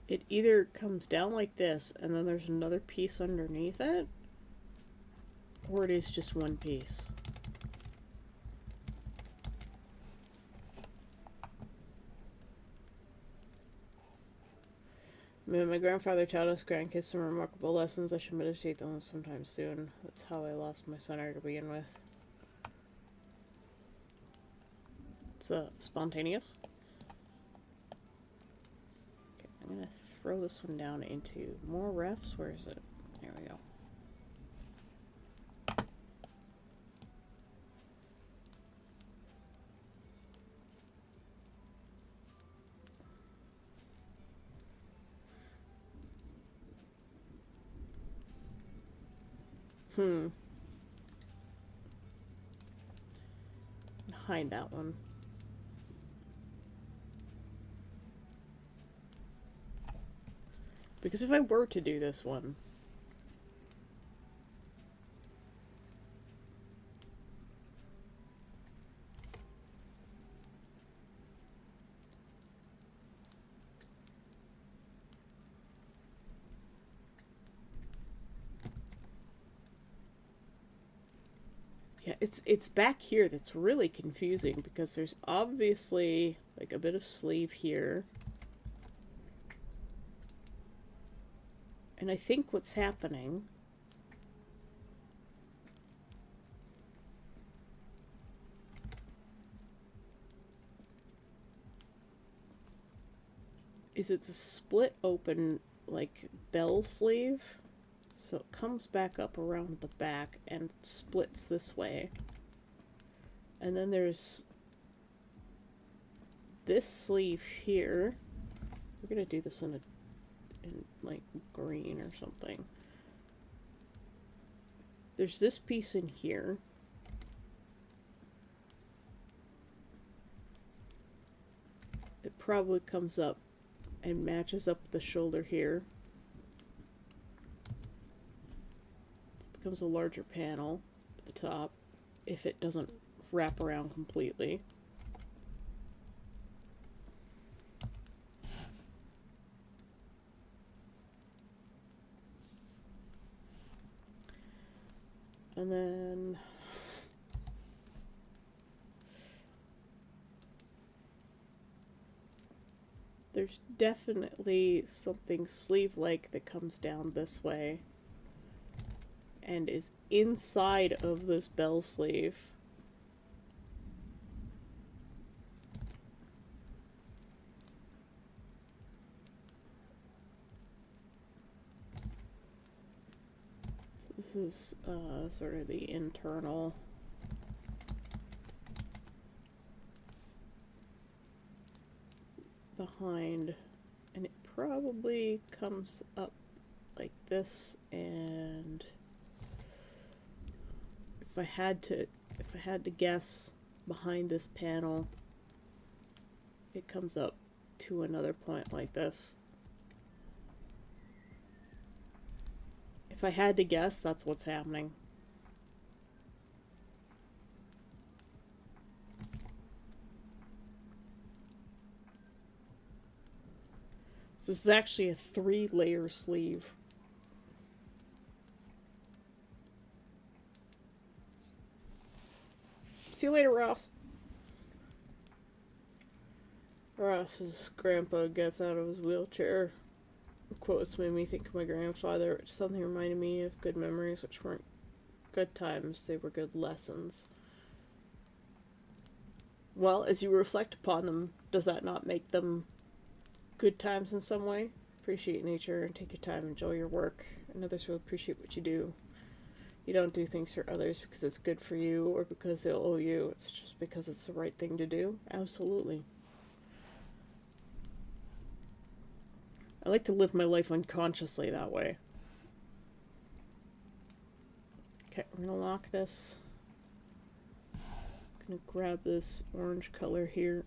It either comes down like this and then there's another piece underneath it, or it is just one piece. My grandfather taught us grandkids some remarkable lessons. I should meditate on them sometime soon. That's how I lost my center to begin with. It's spontaneous. Okay, I'm gonna throw this one down into more refs. Where is it? There we go. Hide that one. Because if I were to do this one, yeah, it's back here that's really confusing because there's obviously like a bit of sleeve here. And I think what's happening is it's a split open, like, bell sleeve. So it comes back up around the back and splits this way. And then there's this sleeve here. We're gonna do this in like green or something. There's this piece in here. It probably comes up and matches up the shoulder here. It becomes a larger panel at the top if it doesn't wrap around completely. And then there's definitely something sleeve-like that comes down this way and is inside of this bell sleeve. So this is sort of the internal behind, and it probably comes up like this, and if I had to guess, behind this panel it comes up to another point like this. If I had to guess, that's what's happening. So this is actually a 3-layer sleeve. See you later, Ross. Ross's grandpa gets out of his wheelchair. Quotes made me think of my grandfather, which suddenly reminded me of good memories, which weren't good times, they were good lessons. Well, as you reflect upon them, does that not make them good times in some way? Appreciate nature and take your time, enjoy your work, and others will appreciate what you do. You don't do things for others because it's good for you or because they'll owe you. It's just because it's the right thing to do. Absolutely. I like to live my life unconsciously that way. Okay, we're gonna lock this. I'm gonna grab this orange color here,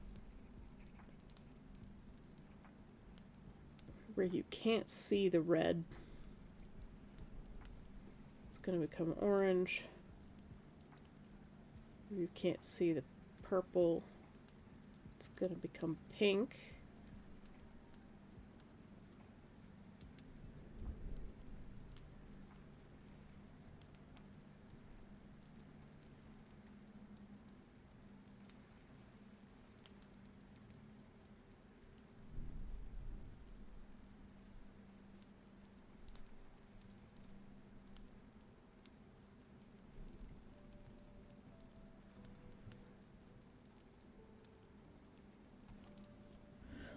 where you can't see the red. It's gonna become orange. Where you can't see the purple. It's gonna become pink.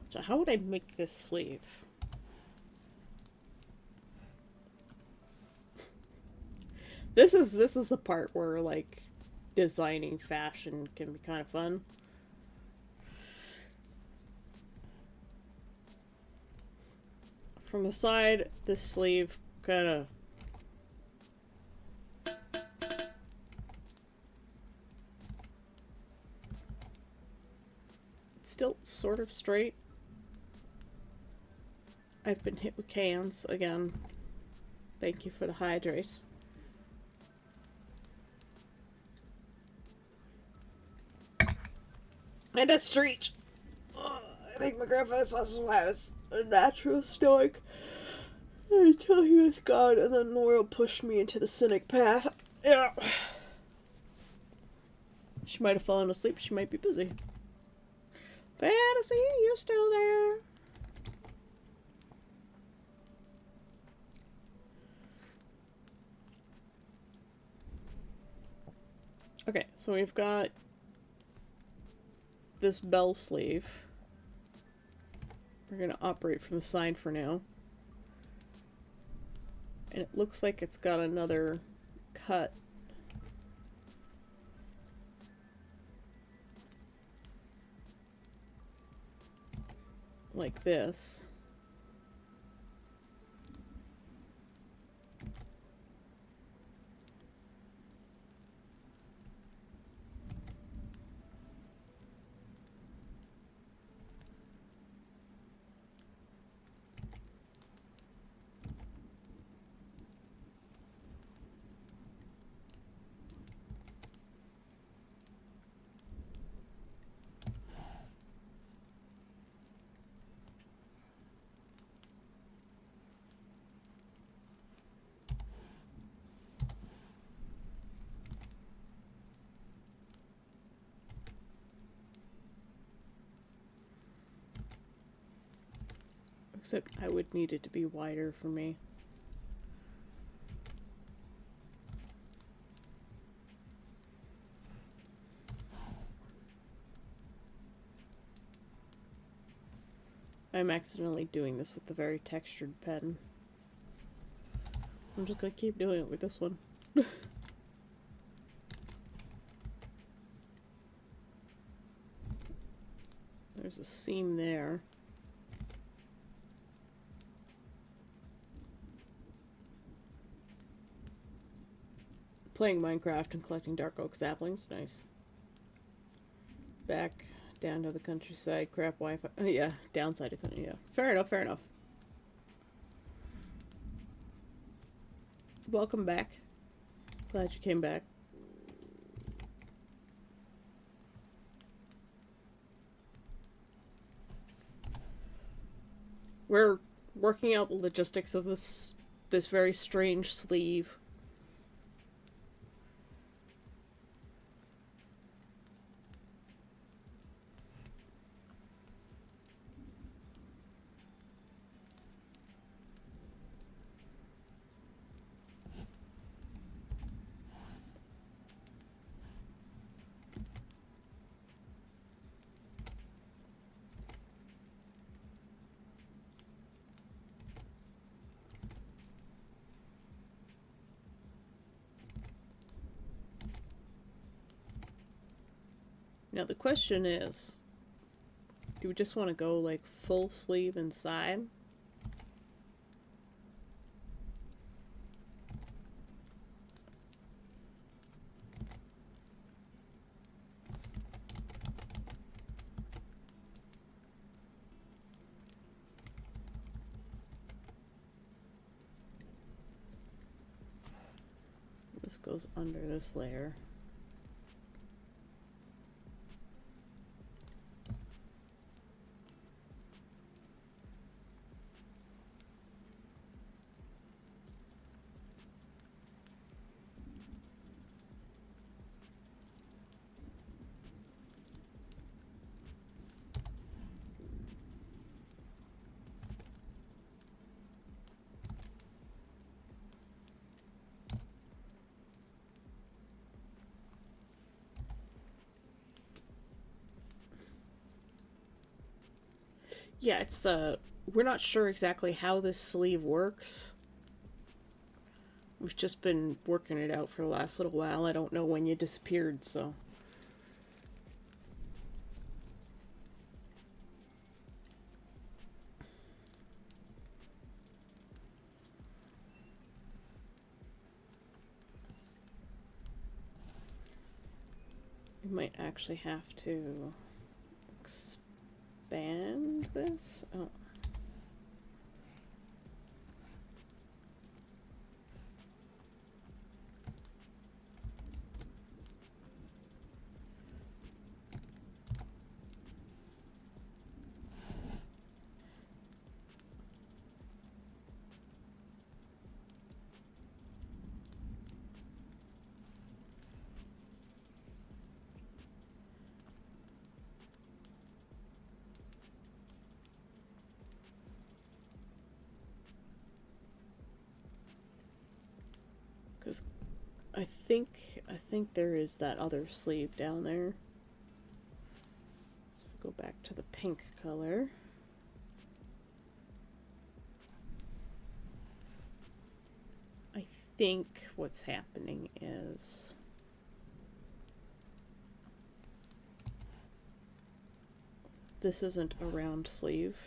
So how would I make this sleeve? This is the part where, like, designing fashion can be kind of fun. From the side, this sleeve kind of still sort of straight. I've been hit with cans again. Thank you for the hydrate. And a street. I think my grandfather also has a natural stoic until he was gone, and then the world pushed me into the cynic path. Yeah. She might have fallen asleep. She might be busy. Fantasy, you still there? Okay, so we've got this bell sleeve. We're going to operate from the side for now. And it looks like it's got another cut. Like this. Except I would need it to be wider for me. I'm accidentally doing this with the very textured pen. I'm just gonna keep doing it with this one. There's a seam there. Playing Minecraft and collecting dark oak saplings, nice. Back down to the countryside, crap Wi-Fi. Yeah, downside to country. Yeah, fair enough. Fair enough. Welcome back. Glad you came back. We're working out the logistics of this very strange sleeve. Now the question is, do we just want to go like full sleeve inside? This goes under this layer. Yeah, it's we're not sure exactly how this sleeve works. We've just been working it out for the last little while. I don't know when you disappeared, so. We might actually have to expand this. Oh. Because I think there is that other sleeve down there. So go back to the pink color. think what's happening is this isn't a round sleeve.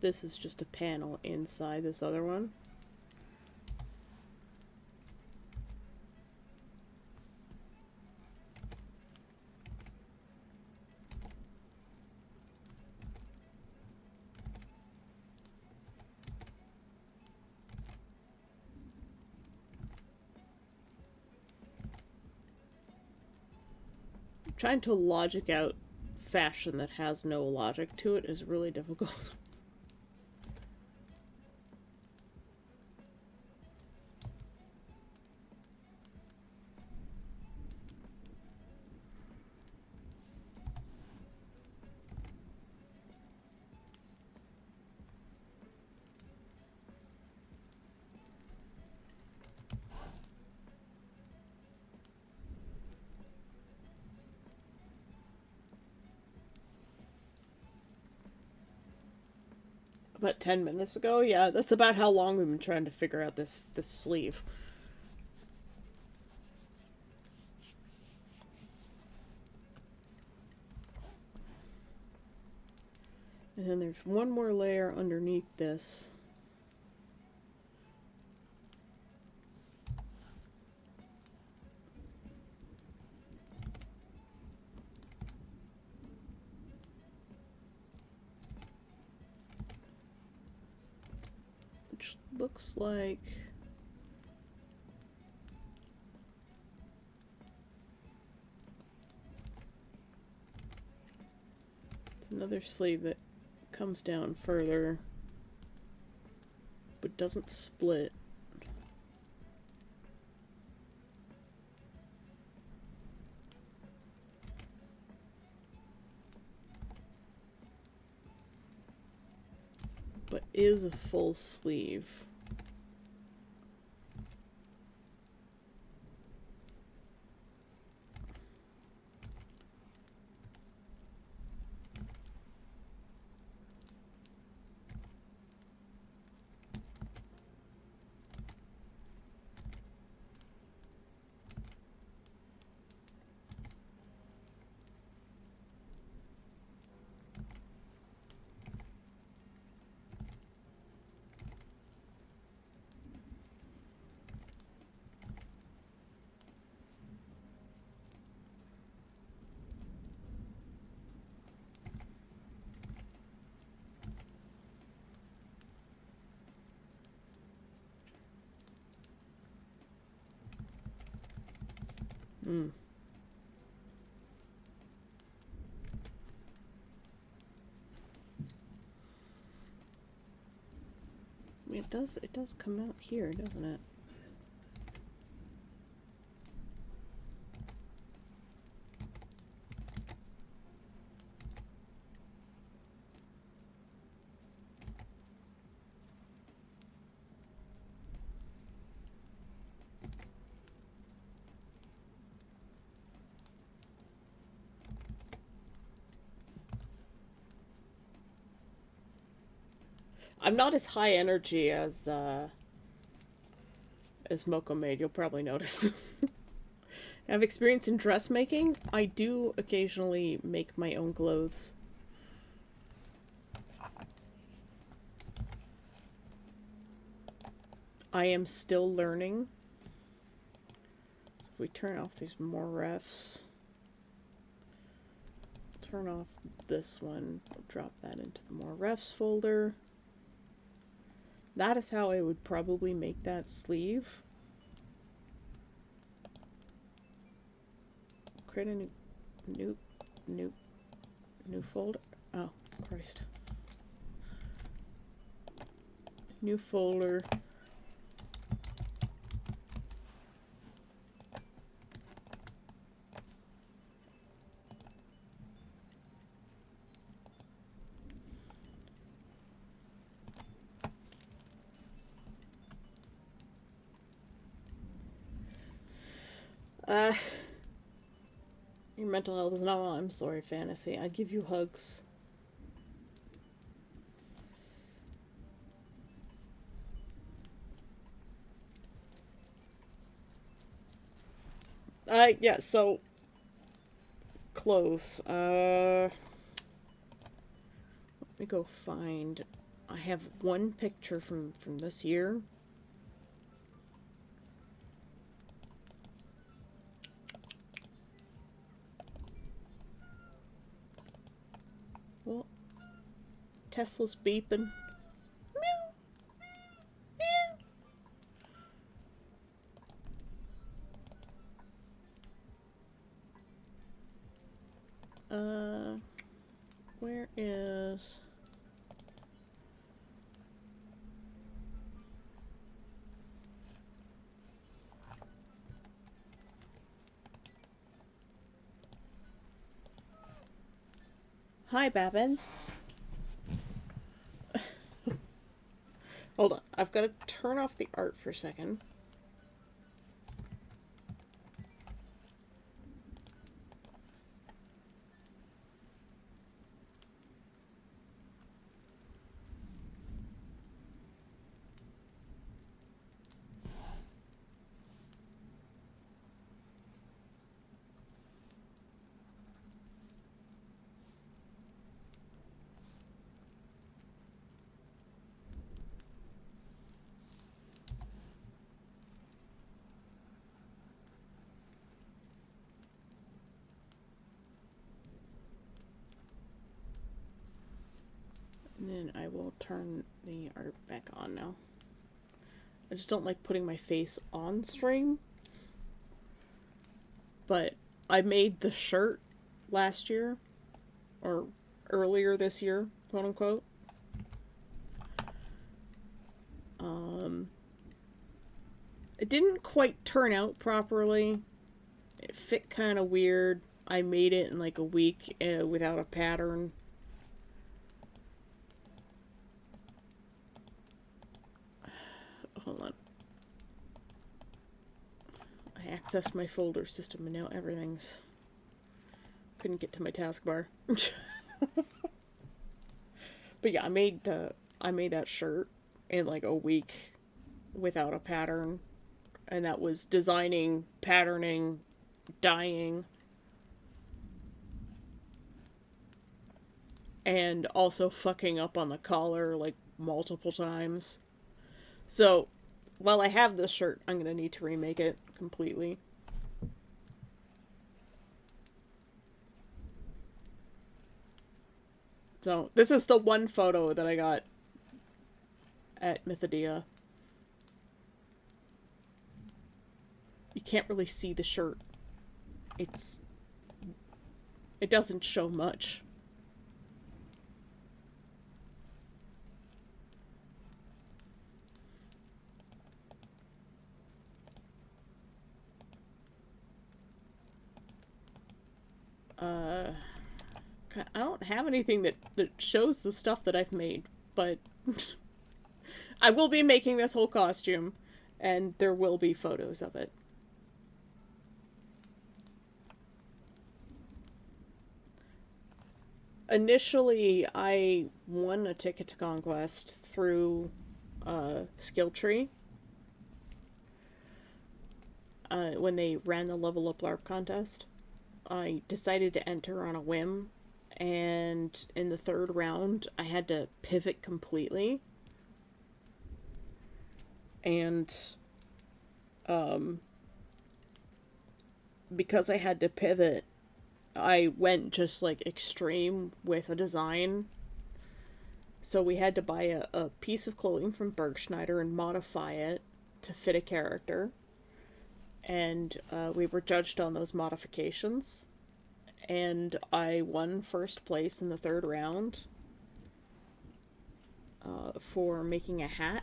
This is just a panel inside this other one. Trying to logic out fashion that has no logic to it is really difficult. About 10 minutes ago? Yeah, that's about how long we've been trying to figure out this sleeve. And then there's one more layer underneath this. Which looks like... it's another sleeve that comes down further, but doesn't split. But is a full sleeve. Hmm. It does come out here, doesn't it? I'm not as high energy as Moko made, you'll probably notice. I have experience in dressmaking. I do occasionally make my own clothes. I am still learning. So if we turn off these more refs, turn off this one, we'll drop that into the more refs folder. That is how I would probably make that sleeve. Create a new folder. Oh, Christ. New folder. Your mental health is not on. I'm sorry, fantasy. I give you hugs. Yeah, so clothes. Let me go find. I have one picture from this year. Well, Tesla's beeping. Meow. Meow. Where is... Hi, Babbins. Hold on, I've got to turn off the art for a second. And then I will turn the art back on now. I just don't like putting my face on stream. But I made the shirt last year, or earlier this year, quote unquote. It didn't quite turn out properly. It fit kind of weird. I made it in like a week without a pattern. Hold on. I accessed my folder system and now everything's... Couldn't get to my taskbar. But yeah, I made that shirt in like a week without a pattern. And that was designing, patterning, dyeing, and also fucking up on the collar like multiple times. So, while I have this shirt, I'm gonna need to remake it completely. So, this is the one photo that I got at Mythodia. You can't really see the shirt. It doesn't show much. I don't have anything that shows the stuff that I've made, but I will be making this whole costume, and there will be photos of it. Initially, I won a ticket to Conquest through Skilltree when they ran the Level Up LARP contest. I decided to enter on a whim, and in the third round, I had to pivot completely. And because I had to pivot, I went just like extreme with a design. So we had to buy a piece of clothing from Bergschneider and modify it to fit a character. And we were judged on those modifications. And I won first place in the third round for making a hat.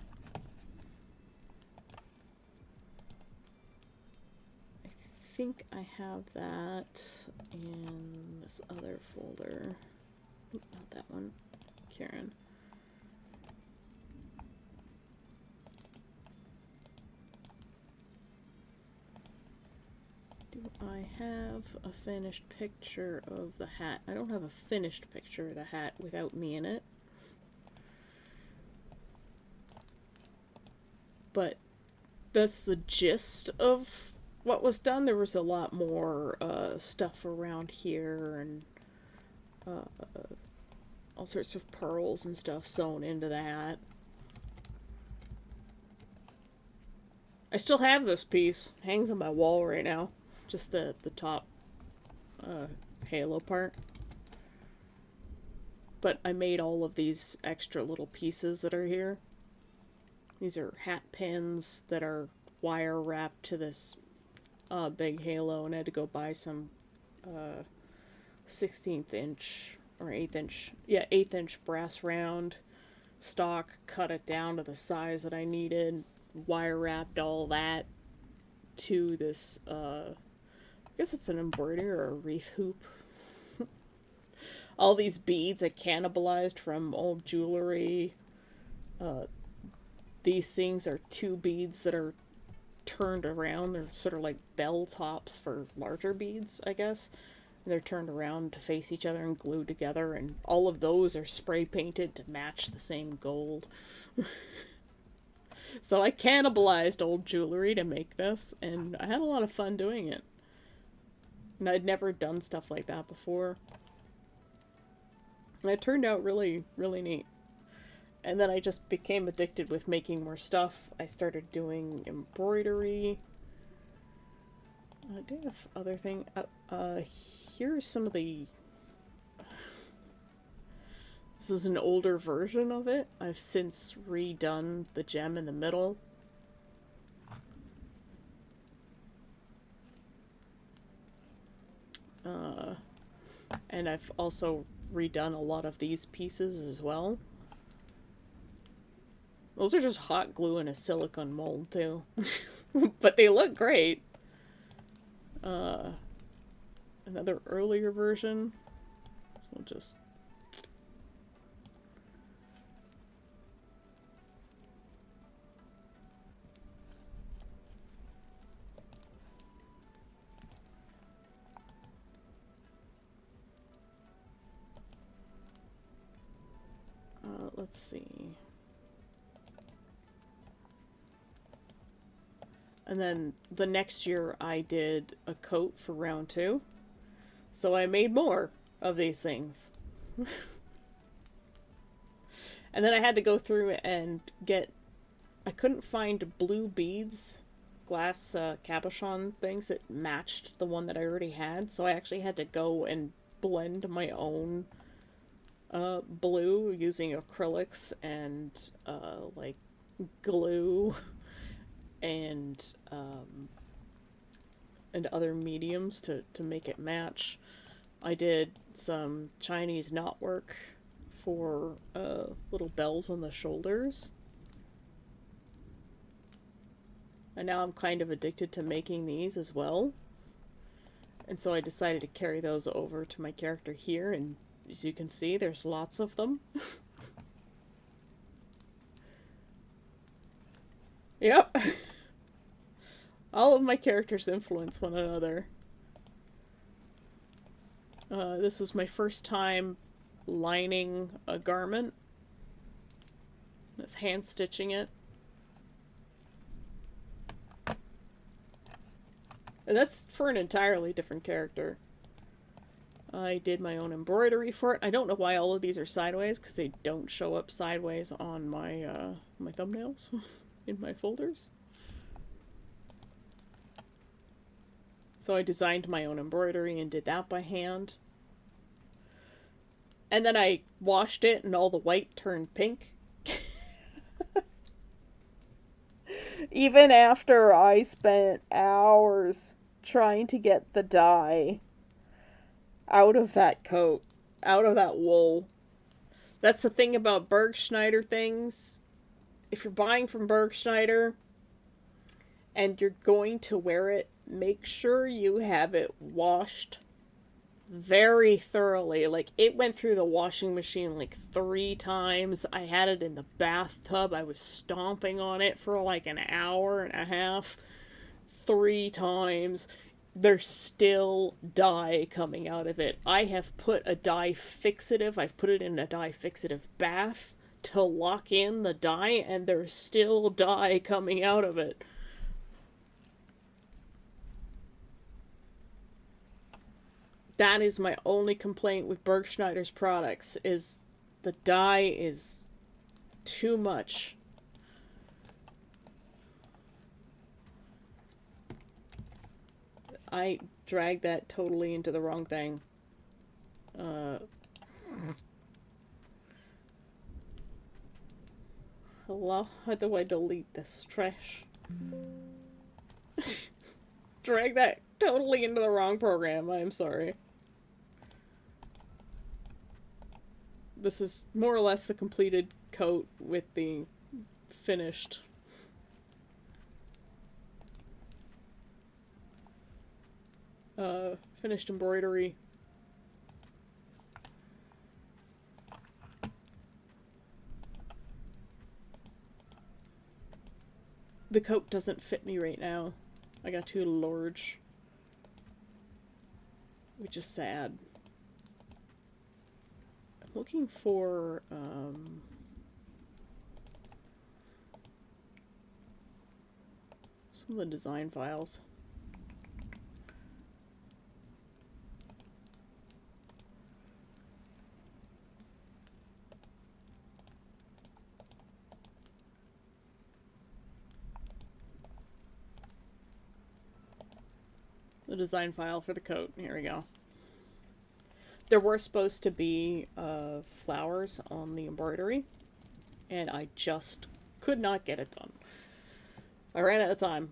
I think I have that in this other folder. Oop, not that one. Karen. Do I have a finished picture of the hat? I don't have a finished picture of the hat without me in it. But that's the gist of what was done, there was a lot more stuff around here and all sorts of pearls and stuff sewn into that. I still have this piece. Hangs on my wall right now. Just the top halo part. But I made all of these extra little pieces that are here. These are hat pins that are wire wrapped to this big halo, and I had to go buy some 16th inch or 8th inch, yeah, 8th inch brass round stock, cut it down to the size that I needed, wire wrapped all that to this, I guess it's an embroidery or a wreath hoop. All these beads I cannibalized from old jewelry. These things are two beads that are turned around. They're sort of like bell tops for larger beads, I guess. And they're turned around to face each other and glued together, and all of those are spray painted to match the same gold. So I cannibalized old jewelry to make this, and I had a lot of fun doing it. And I'd never done stuff like that before. And it turned out really, really neat. And then I just became addicted with making more stuff. I started doing embroidery. I do have other thing. Here's some of the... This is an older version of it. I've since redone the gem in the middle. And I've also redone a lot of these pieces as well. Those are just hot glue in a silicone mold too. But they look great. Another earlier version. So we'll just... let's see. And then the next year I did a coat for round 2. So I made more of these things. And then I had to go through and get... I couldn't find blue beads, glass cabochon things that matched the one that I already had. So I actually had to go and blend my own blue using acrylics and like glue and other mediums to make it match. I did some Chinese knotwork for little bells on the shoulders. And now I'm kind of addicted to making these as well. And so I decided to carry those over to my character here, and as you can see, there's lots of them. Yep. All of my characters influence one another. This was my first time lining a garment. I was hand stitching it. And that's for an entirely different character. I did my own embroidery for it. I don't know why all of these are sideways, because they don't show up sideways on my my thumbnails in my folders. So I designed my own embroidery and did that by hand. And then I washed it and all the white turned pink. Even after I spent hours trying to get the dye out of that coat, out of that wool. That's the thing about Bergschneider things. If you're buying from Bergschneider and you're going to wear it, make sure you have it washed very thoroughly. Like, it went through the washing machine like 3 times. I had it in the bathtub. I was stomping on it for like an hour and a half. 3 times. There's still dye coming out of it. I have put a dye fixative. I've put it in a dye fixative bath to lock in the dye, and there's still dye coming out of it. That is my only complaint with Bergschneider's products, is the dye is too much. I dragged that totally into the wrong thing. Hello? How do I delete this trash? Drag that totally into the wrong program. I'm sorry. This is more or less the completed coat with the finished finished embroidery. The coat doesn't fit me right now. I got too large. Which is sad. I'm looking for, some of the design files. The design file for the coat. Here we go. There were supposed to be flowers on the embroidery, and I just could not get it done. I ran out of time.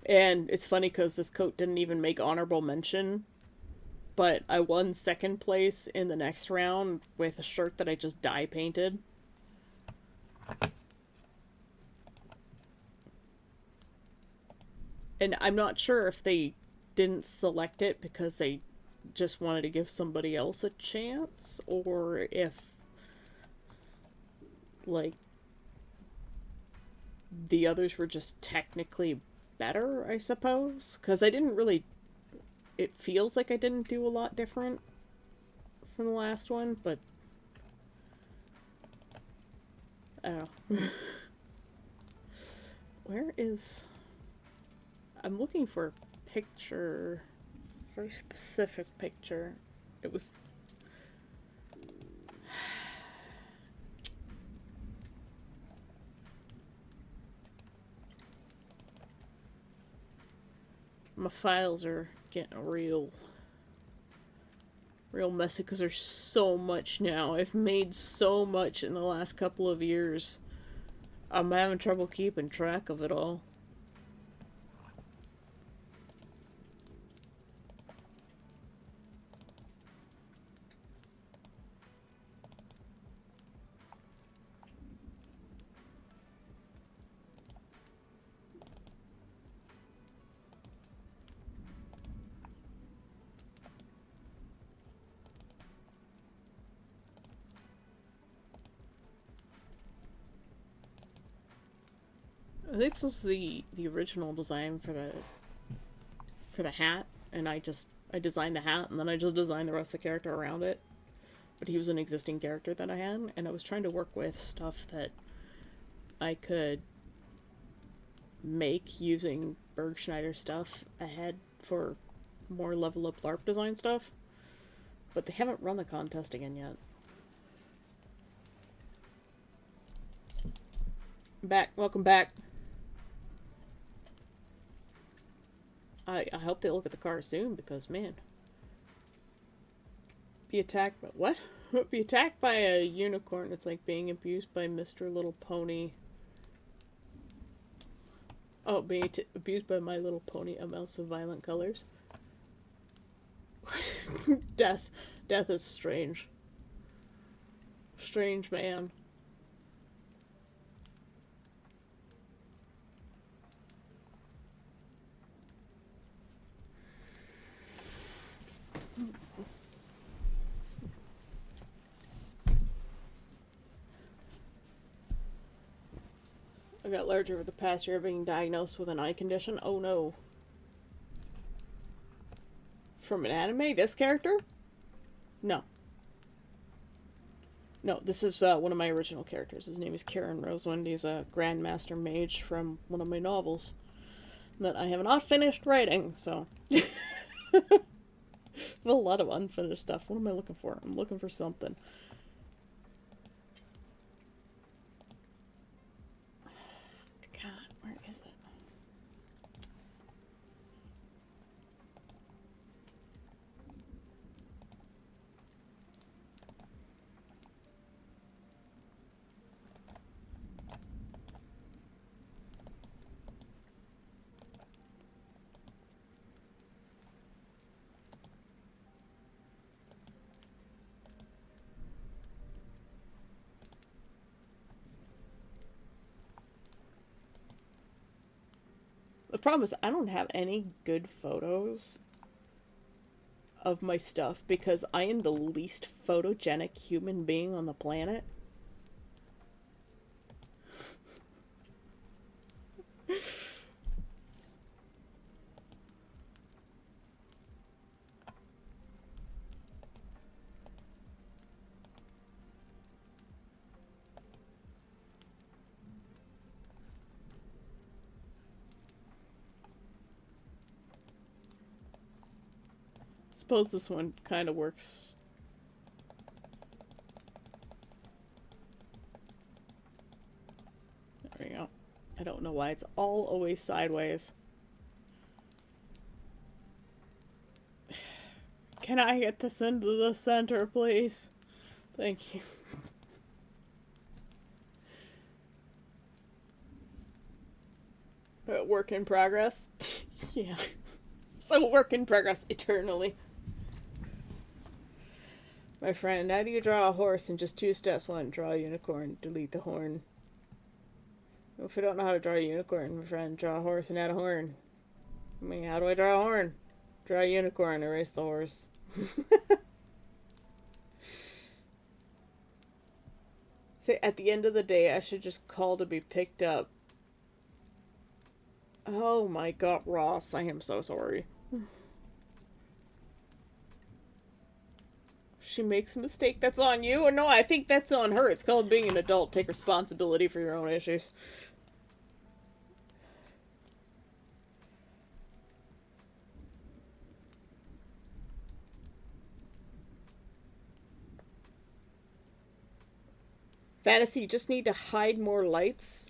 And it's funny because this coat didn't even make honorable mention, but I won second place in the next round with a shirt that I just dye painted. And I'm not sure if they didn't select it because they just wanted to give somebody else a chance, or if, like, the others were just technically better, I suppose. Because I didn't really... It feels like I didn't do a lot different from the last one, but... I don't know. Where is... I'm looking for a picture, very specific picture. It was... My files are getting real messy because there's so much now. I've made so much in the last couple of years. I'm having trouble keeping track of it all. This was the original design for the hat, and I designed the hat, and then I just designed the rest of the character around it. But he was an existing character that I had, and I was trying to work with stuff that I could make using Bergschneider stuff ahead for more level up LARP design stuff. But they haven't run the contest again yet. Back, welcome back. I hope they look at the car soon, because, man. Be attacked by... What? Be attacked by a unicorn. It's like being abused by Mr. Little Pony. Oh, being abused by My Little Pony, a mouse of violent colors. What? Death. Death is strange. Strange man. I got larger over the past year, being diagnosed with an eye condition. Oh no. From an anime? This character? No. No, this is one of my original characters. His name is Kieran Rosewind. He's a Grandmaster Mage from one of my novels that I have not finished writing, so... have a lot of unfinished stuff. What am I looking for? I'm looking for something. God, where is it? The problem is I don't have any good photos of my stuff because I am the least photogenic human being on the planet. Suppose this one kind of works. There we go. I don't know why it's all always sideways. Can I get this into the center, please? Thank you. Work in progress. Yeah. So work in progress eternally. My friend, how do you draw a horse in just 2 steps? 1, draw a unicorn, delete the horn. If you don't know how to draw a unicorn, my friend, draw a horse and add a horn. I mean, how do I draw a horn? Draw a unicorn, erase the horse. Say, at the end of the day, I should just call to be picked up. Oh my god, Ross, I am so sorry. She makes a mistake, that's on you? Or no, I think that's on her. It's called being an adult. Take responsibility for your own issues. Fantasy, you just need to hide more lights,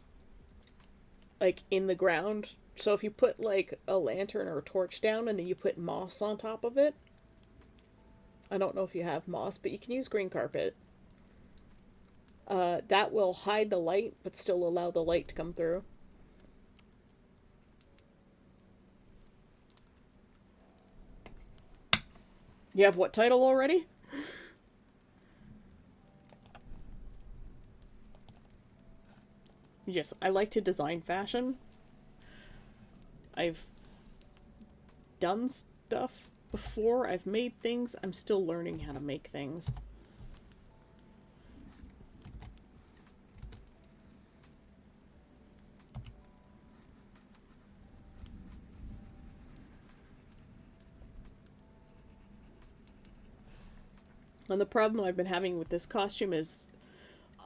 like, in the ground. So if you put, like, a lantern or a torch down and then you put moss on top of it. I don't know if you have moss, but you can use green carpet. That will hide the light, but still allow the light to come through. You have what title already? Yes, I like to design fashion. I've done stuff before. I've made things. I'm still learning how to make things. And the problem I've been having with this costume is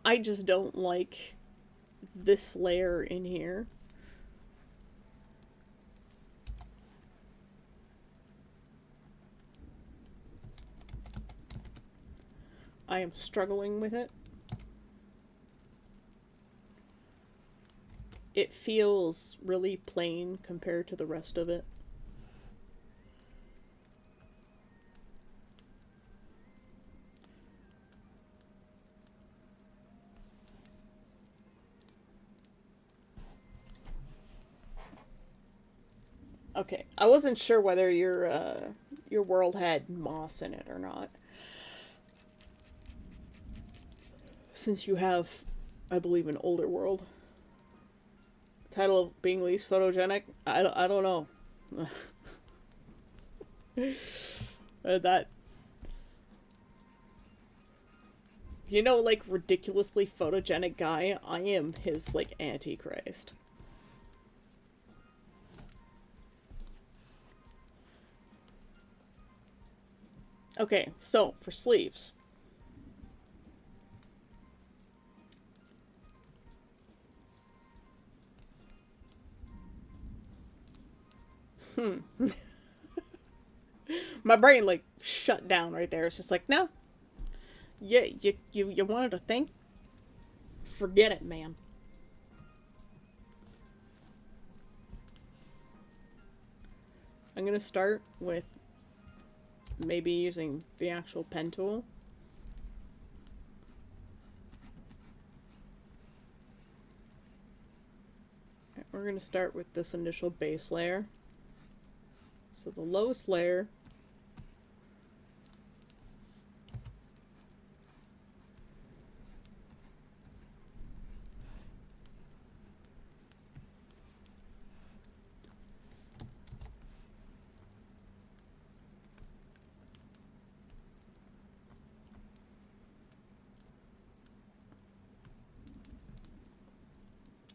I just don't like this layer in here. I am struggling with it. It feels really plain compared to the rest of it. Okay, I wasn't sure whether your world had moss in it or not. Since you have, I believe, an older world. Title of being least photogenic? I don't know. That, you know, like, ridiculously photogenic guy, I am his, like, antichrist. Okay, so for sleeves. My brain like shut down right there. It's just like, no, yeah, you wanted to think? Forget it, man. I'm gonna start with maybe using the actual pen tool. We're gonna start with this initial base layer. So the lowest layer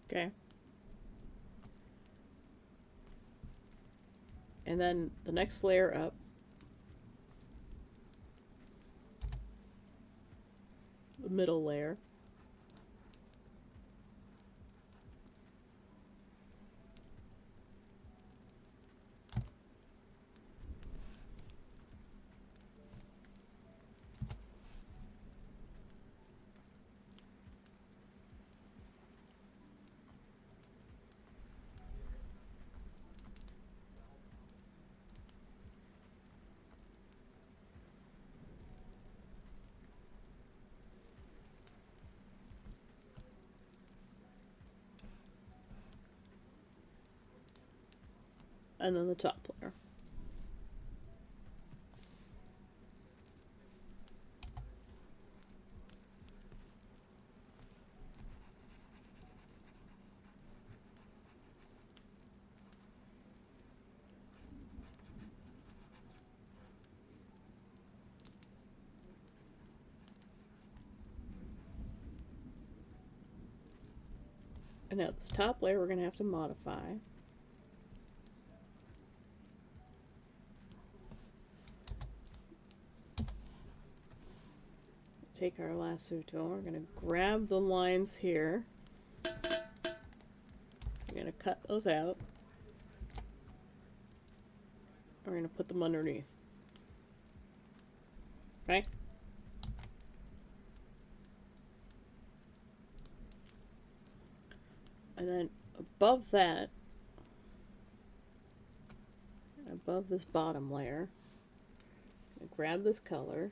okay. And then the next layer up, the middle layer. And then the top layer. And now this top layer we're going to have to modify. Take our lasso tool, we're going to grab the lines here. We're going to cut those out. We're going to put them underneath. Okay? And then above that, above this bottom layer, I'm going to grab this color.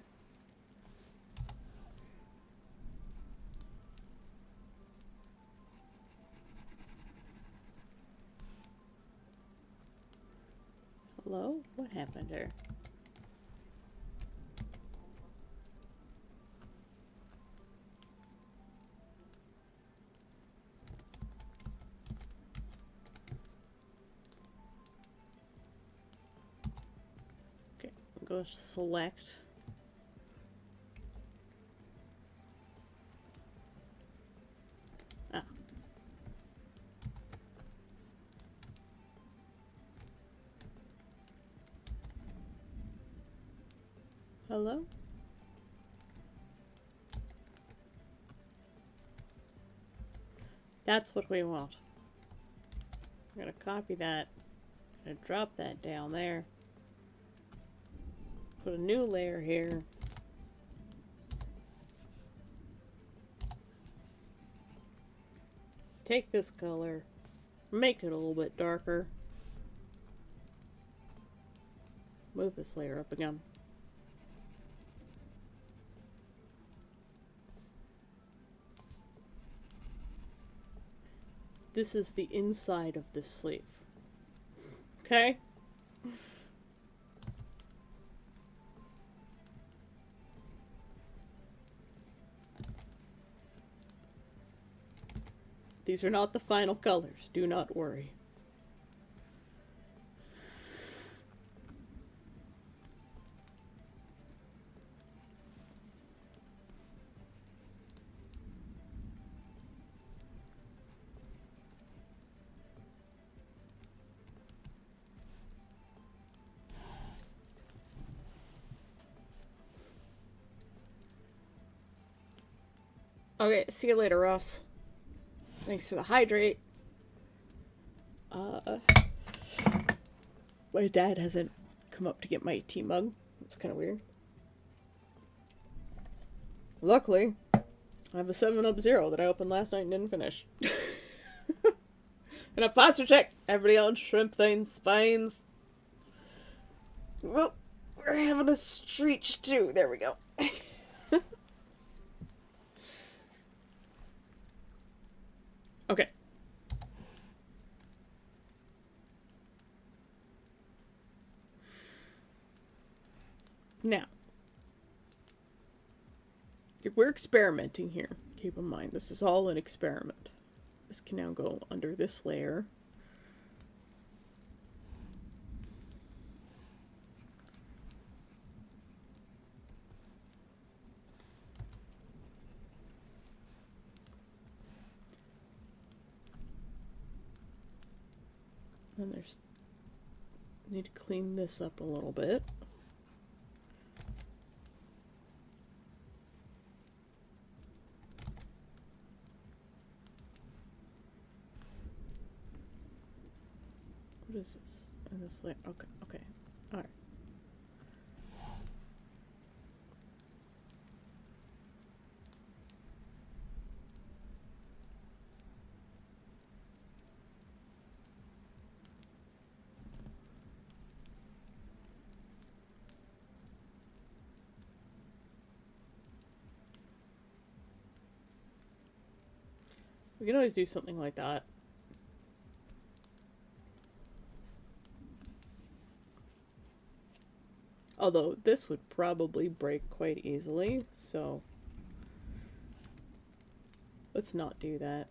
Hello? What happened there? Okay, go to select. Ah. Hello? That's what we want. I'm going to copy that. I'm going to drop that down there. Put a new layer here. Take this color, make it a little bit darker. Move this layer up again. This is the inside of this sleeve. Okay? These are not the final colors, do not worry. Okay, see you later, Ross. Thanks for the hydrate. My dad hasn't come up to get my tea mug. It's kind of weird. Luckily, I have a 7-Up Zero that I opened last night and didn't finish. And a posture check. Everybody on shrimp things, spines. Well, we're having a streach too. There we go. Okay. Now, if we're experimenting here, keep in mind this is all an experiment. This can now go under this layer. And there's, need to clean this up a little bit. What is this? And this layer, okay, okay, alright. We can always do something like that. Although this would probably break quite easily, so let's not do that.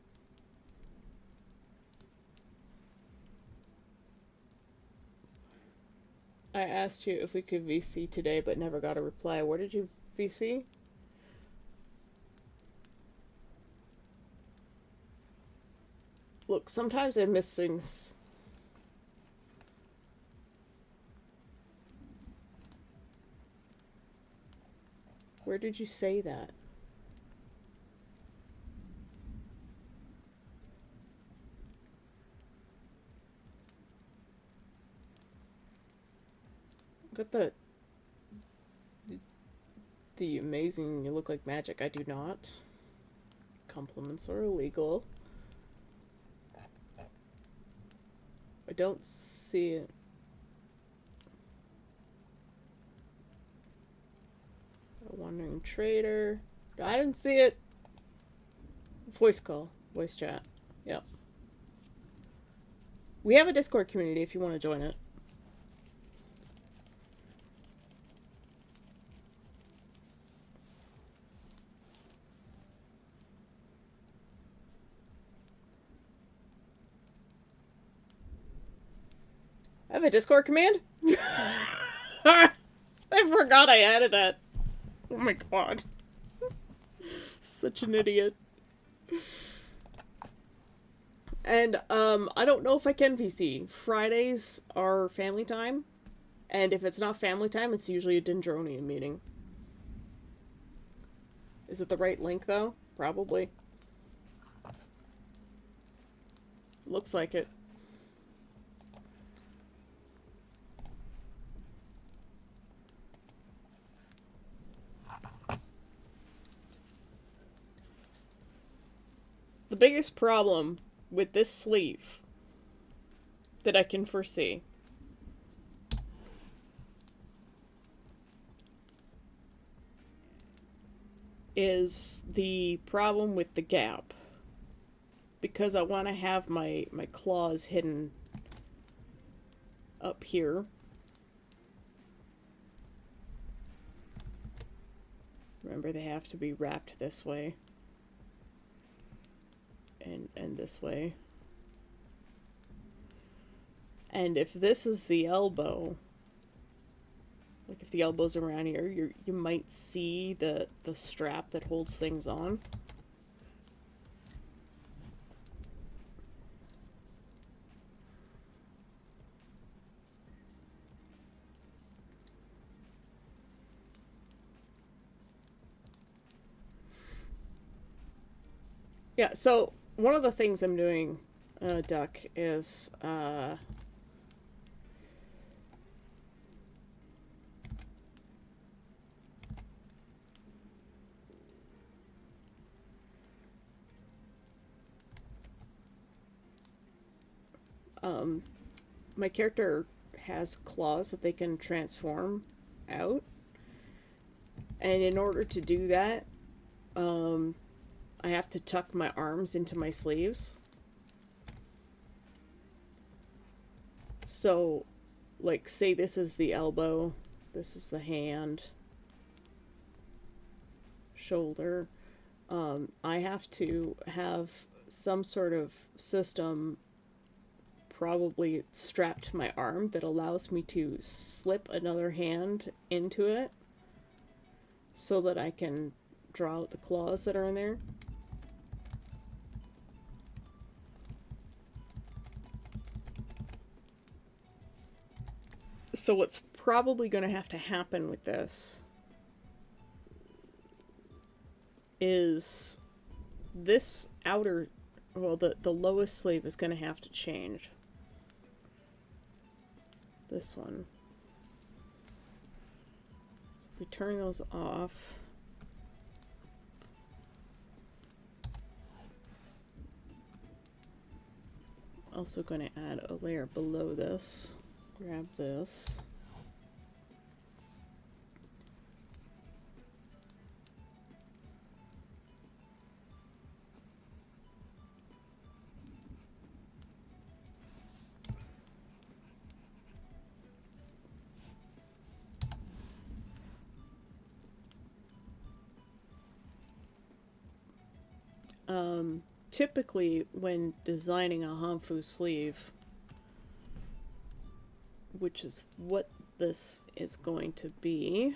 I asked you if we could VC today, but never got a reply. Where did you VC? Look, sometimes I miss things. Where did you say that? Got the amazing, you look like magic. I do not. Compliments are illegal. I don't see it. A wandering trader. I didn't see it. Voice call. Voice chat. Yep. We have a Discord community if you want to join it. I have a Discord command? I forgot I added that. Oh my god. Such an idiot. And, I don't know if I can VC. Fridays are family time. And if it's not family time, it's usually a Dendronian meeting. Is it the right link, though? Probably. Looks like it. The biggest problem with this sleeve that I can foresee is the problem with the gap. Because I want to have my claws hidden up here. Remember, they have to be wrapped this way. And this way. And if this is the elbow, like if the elbow's around here, you might see the strap that holds things on. Yeah, so one of the things I'm doing, Duck, is my character has claws that they can transform out, and in order to do that, I have to tuck my arms into my sleeves. So, like, say this is the elbow, this is the hand, shoulder. I have to have some sort of system probably strapped to my arm that allows me to slip another hand into it so that I can draw out the claws that are in there. So what's probably going to have to happen with this is this outer, well, the lowest sleeve is going to have to change. This one. So if we turn those off, also going to add a layer below this. Grab this. Typically, when designing a Hanfu sleeve, which is what this is going to be,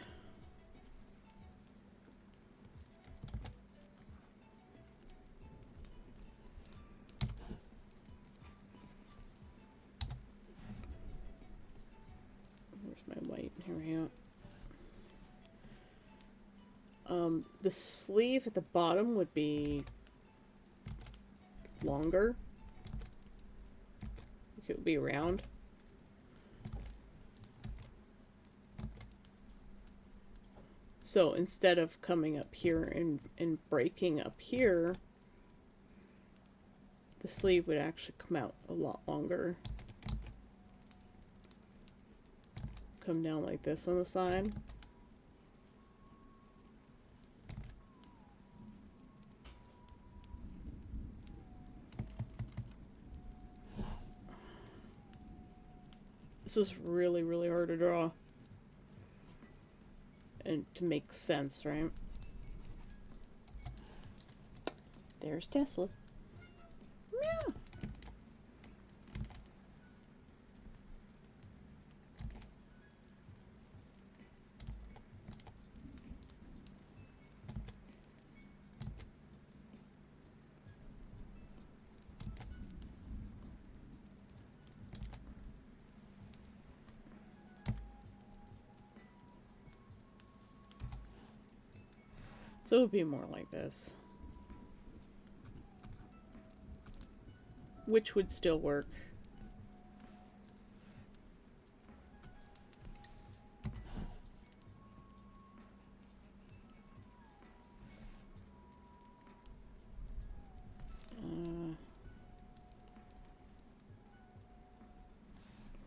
where's my white? Here we go. The sleeve at the bottom would be longer. It would be round. So instead of coming up here and breaking up here, the sleeve would actually come out a lot longer. Come down like this on the side. This is really, really hard to draw. And to make sense, right? There's Tesla. Yeah. So it would be more like this. Which would still work.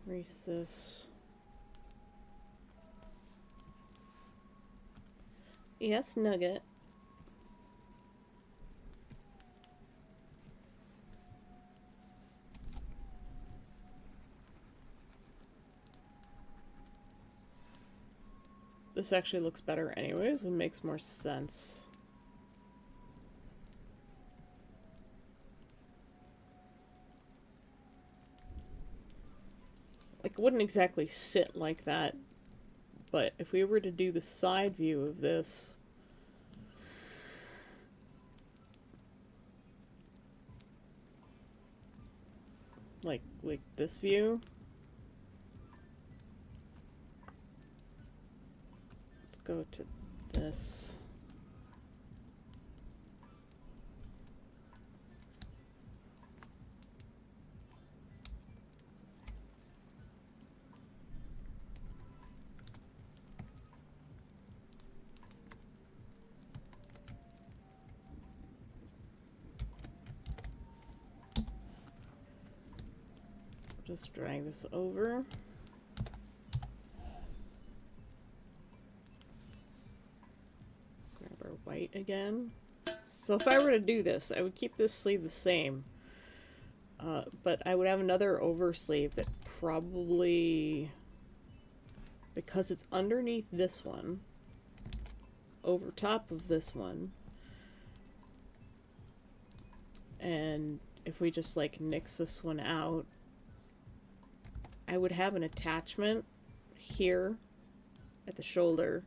Erase this. Yes, Nugget. This actually looks better anyways and makes more sense. Like, it wouldn't exactly sit like that, but if we were to do the side view of this, like this view, let's go to this. Just drag this over. Grab our white again. So if I were to do this, I would keep this sleeve the same. But I would have another oversleeve that probably, because it's underneath this one, over top of this one, and if we just like nix this one out, I would have an attachment here at the shoulder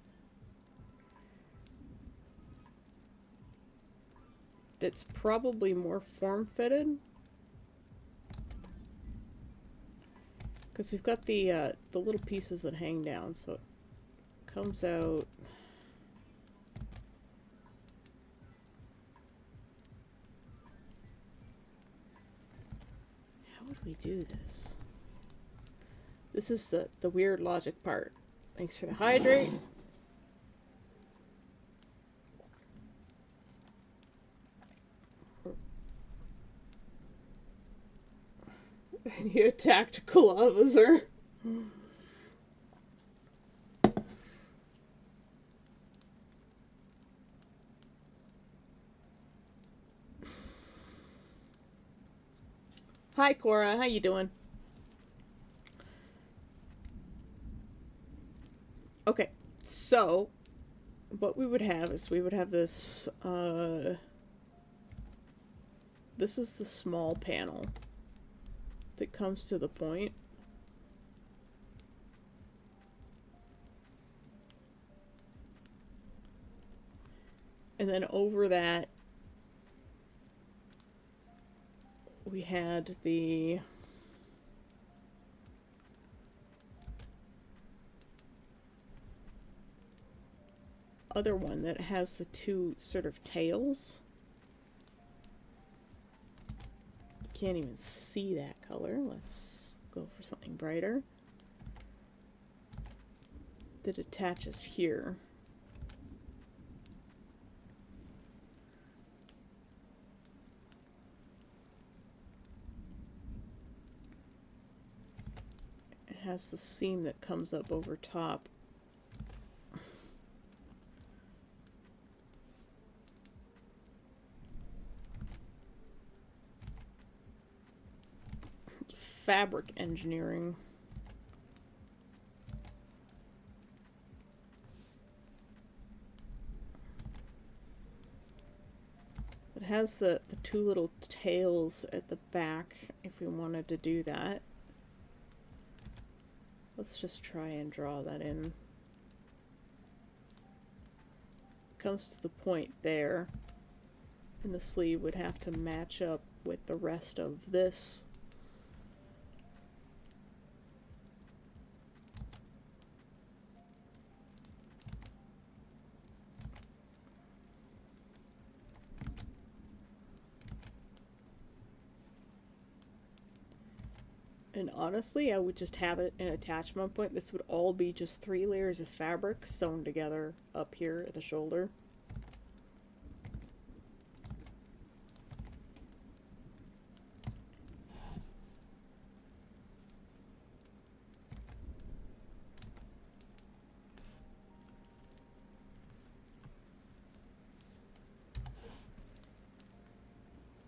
that's probably more form-fitted, because we've got the little pieces that hang down, so it comes out. How would we do this? This is the weird logic part. Thanks for the hydrate. I need a tactical officer. Hi Cora, how you doing? Okay, so what we would have is we would have this, this is the small panel that comes to the point. And then over that, we had the other one that has the two sort of tails. Can't even see that color. Let's go for something brighter. That attaches here. It has the seam that comes up over top. Fabric engineering. So it has the two little tails at the back if we wanted to do that. Let's just try and draw that in. Comes to the point there, and the sleeve would have to match up with the rest of this. And honestly, I would just have it an attachment point. This would all be just 3 layers of fabric sewn together up here at the shoulder.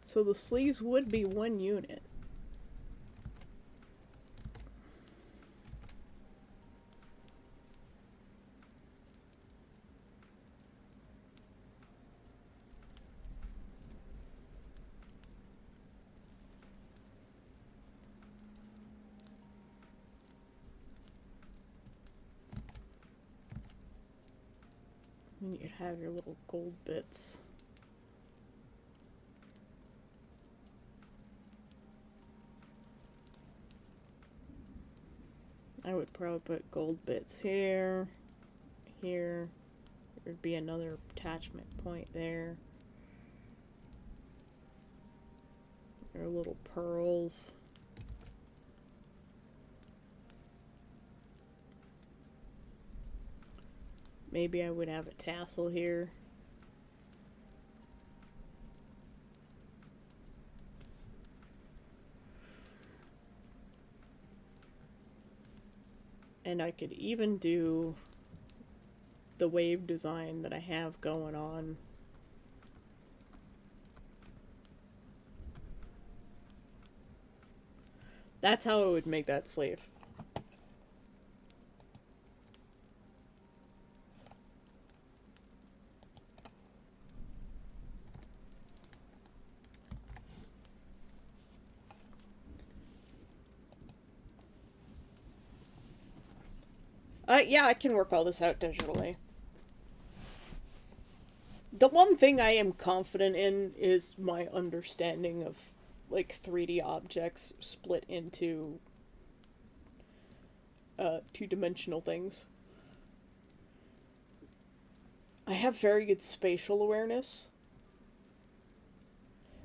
So the sleeves would be 1 unit. And you'd have your little gold bits. I would probably put gold bits here, here. There'd be another attachment point there. There are little pearls. Maybe I would have a tassel here. And I could even do the wave design that I have going on. That's how I would make that sleeve. Yeah, I can work all this out digitally. The one thing I am confident in is my understanding of, like, 3D objects split into two-dimensional things. I have very good spatial awareness.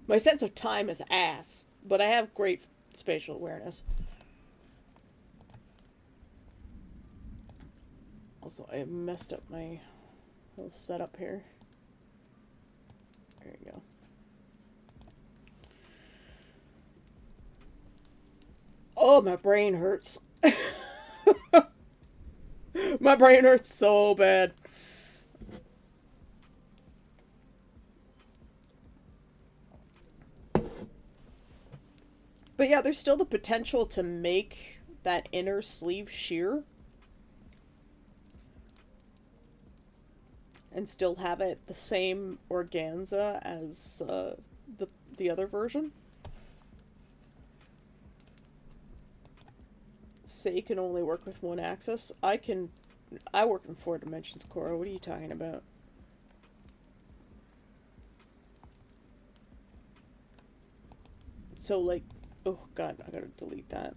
My sense of time is ass, but I have great spatial awareness. Also, I messed up my whole setup here. There you go. Oh, my brain hurts. My brain hurts so bad. But yeah, there's still the potential to make that inner sleeve sheer and still have it the same organza as the other version. Say can only work with one axis. I work in 4 dimensions, Cora. What are you talking about? So, like, oh god, I gotta delete that.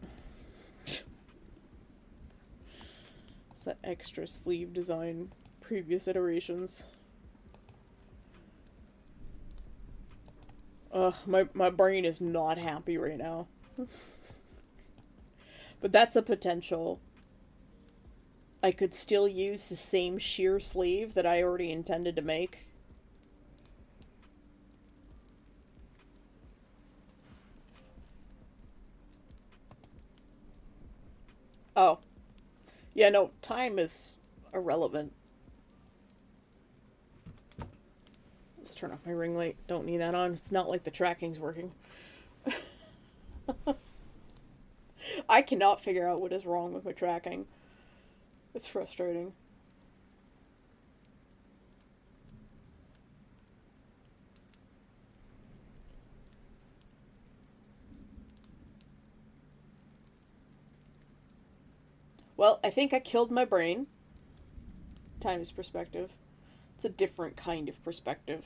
It's that extra sleeve design, previous iterations. Ugh, my brain is not happy right now. But that's a potential. I could still use the same sheer sleeve that I already intended to make. Oh. Yeah, no, time is irrelevant. Let's turn off my ring light. Don't need that on. It's not like the tracking's working. I cannot figure out what is wrong with my tracking. It's frustrating. Well, I think I killed my brain. Time is perspective. It's a different kind of perspective.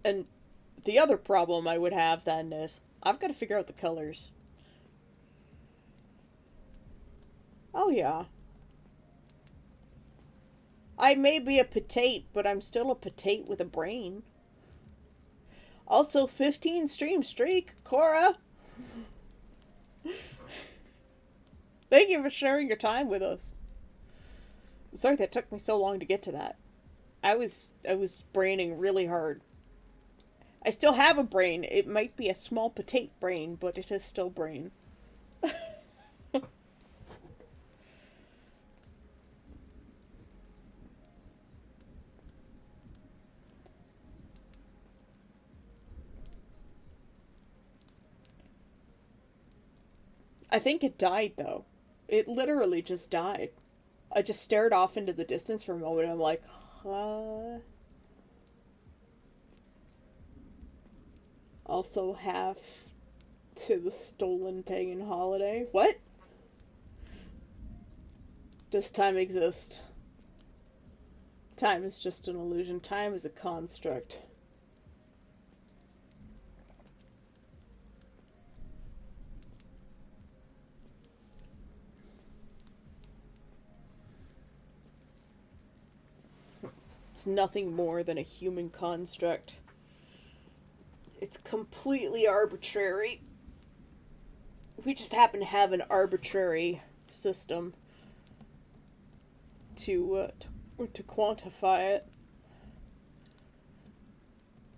And the other problem I would have then is I've got to figure out the colors. Oh yeah. I may be a petite, but I'm still a petite with a brain. Also, 15 stream streak, Cora. Thank you for sharing your time with us. I'm sorry that took me so long to get to that. I was braining really hard. I still have a brain. It might be a small petite brain, but it is still brain. I think it died though. It literally just died. I just stared off into the distance for a moment and I'm like, huh? Also half to the stolen pagan holiday. What? Does time exist? Time is just an illusion. Time is a construct. It's nothing more than a human construct. It's completely arbitrary. We just happen to have an arbitrary system to quantify it.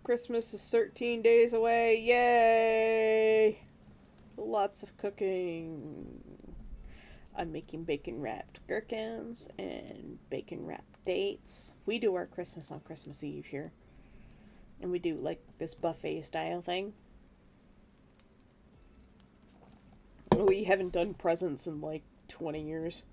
Christmas is 13 days away. Yay! Lots of cooking. I'm making bacon wrapped gherkins and bacon wrapped dates. We do our Christmas on Christmas Eve here. And we do like this buffet style thing. We haven't done presents in like 20 years.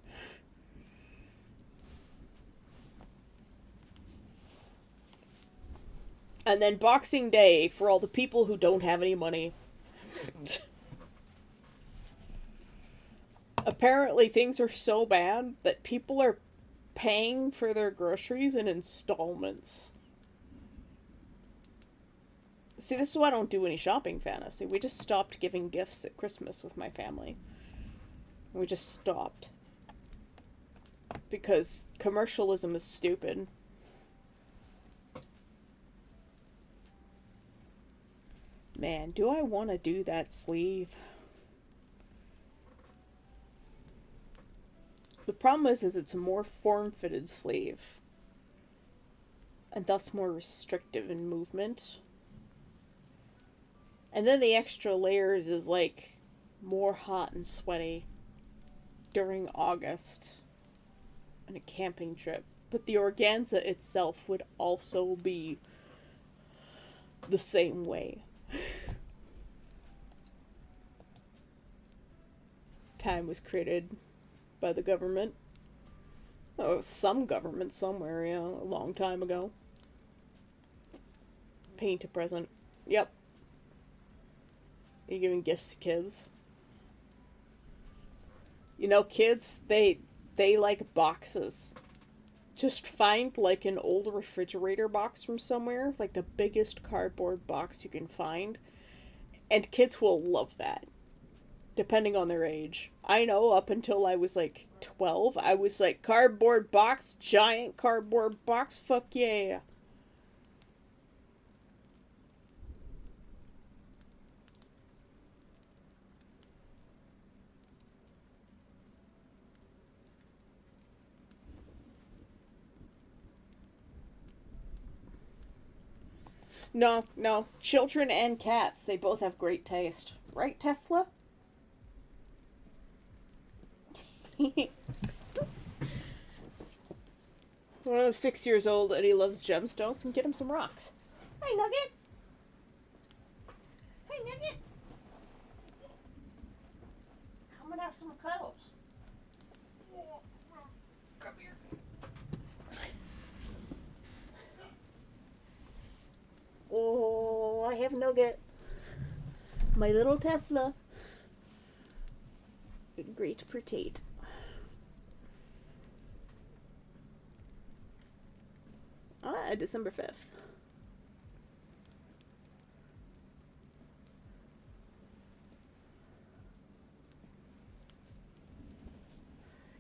And then Boxing Day for all the people who don't have any money. Apparently, things are so bad that people are paying for their groceries in installments. See, this is why I don't do any shopping fantasy. We just stopped giving gifts at Christmas with my family. We just stopped. Because commercialism is stupid. Man, do I want to do that sleeve? The problem is it's a more form-fitted sleeve. And thus more restrictive in movement. And then the extra layers is like more hot and sweaty during August on a camping trip. But the organza itself would also be the same way. Time was created by the government. Oh, some government somewhere, yeah, a long time ago. Paint a present. Yep. You're giving gifts to kids. You know, kids, they like boxes. Just find like an old refrigerator box from somewhere, like the biggest cardboard box you can find, and kids will love that, depending on their age. I know up until I was like 12, I was like, cardboard box, giant cardboard box, fuck yeah. No, no. Children and cats, they both have great taste. Right, Tesla? One of those 6 years old and he loves gemstones, and get him some rocks. Hey, Nugget! Hey, Nugget! Come and have some cuddles. Come here. Oh, I have Nugget. My little Tesla. Great petite. December 5th.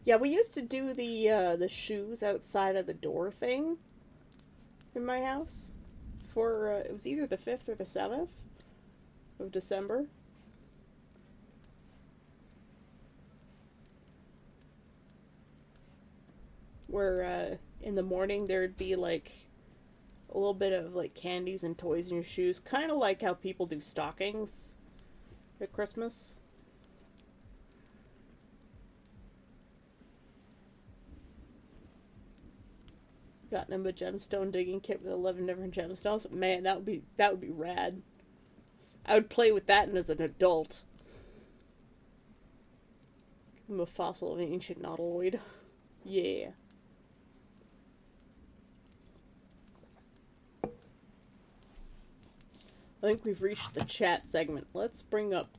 Yeah, we used to do the shoes outside of the door thing in my house for it was either the 5th or the 7th of December. Where in the morning there'd be like a little bit of like candies and toys in your shoes, kind of like how people do stockings at Christmas. Gotten him a gemstone digging kit with 11 different gemstones. Man, that would be rad. I would play with that as an adult. I'm a fossil of ancient nautiloid. Yeah. I think we've reached the chat segment. Let's bring up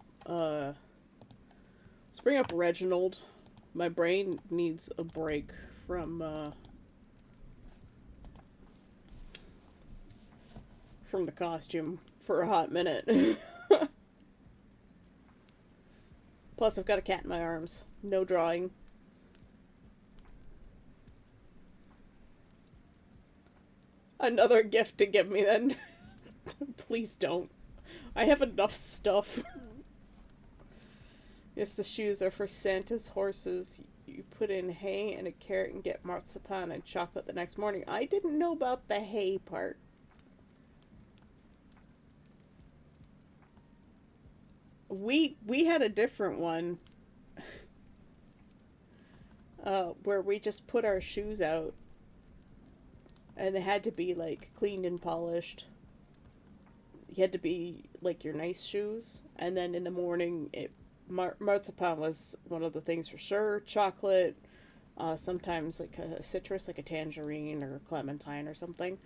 Reginald. My brain needs a break from the costume for a hot minute. Plus, I've got a cat in my arms. No drawing. Another gift to give me then. Please don't. I have enough stuff. Yes, the shoes are for Santa's horses. You put in hay and a carrot and get marzipan and chocolate the next morning. I didn't know about the hay part. we had a different one where we just put our shoes out and they had to be like cleaned and polished. You had to be like your nice shoes, and then in the morning, marzipan was one of the things for sure. Chocolate, sometimes like a citrus, like a tangerine or a clementine or something,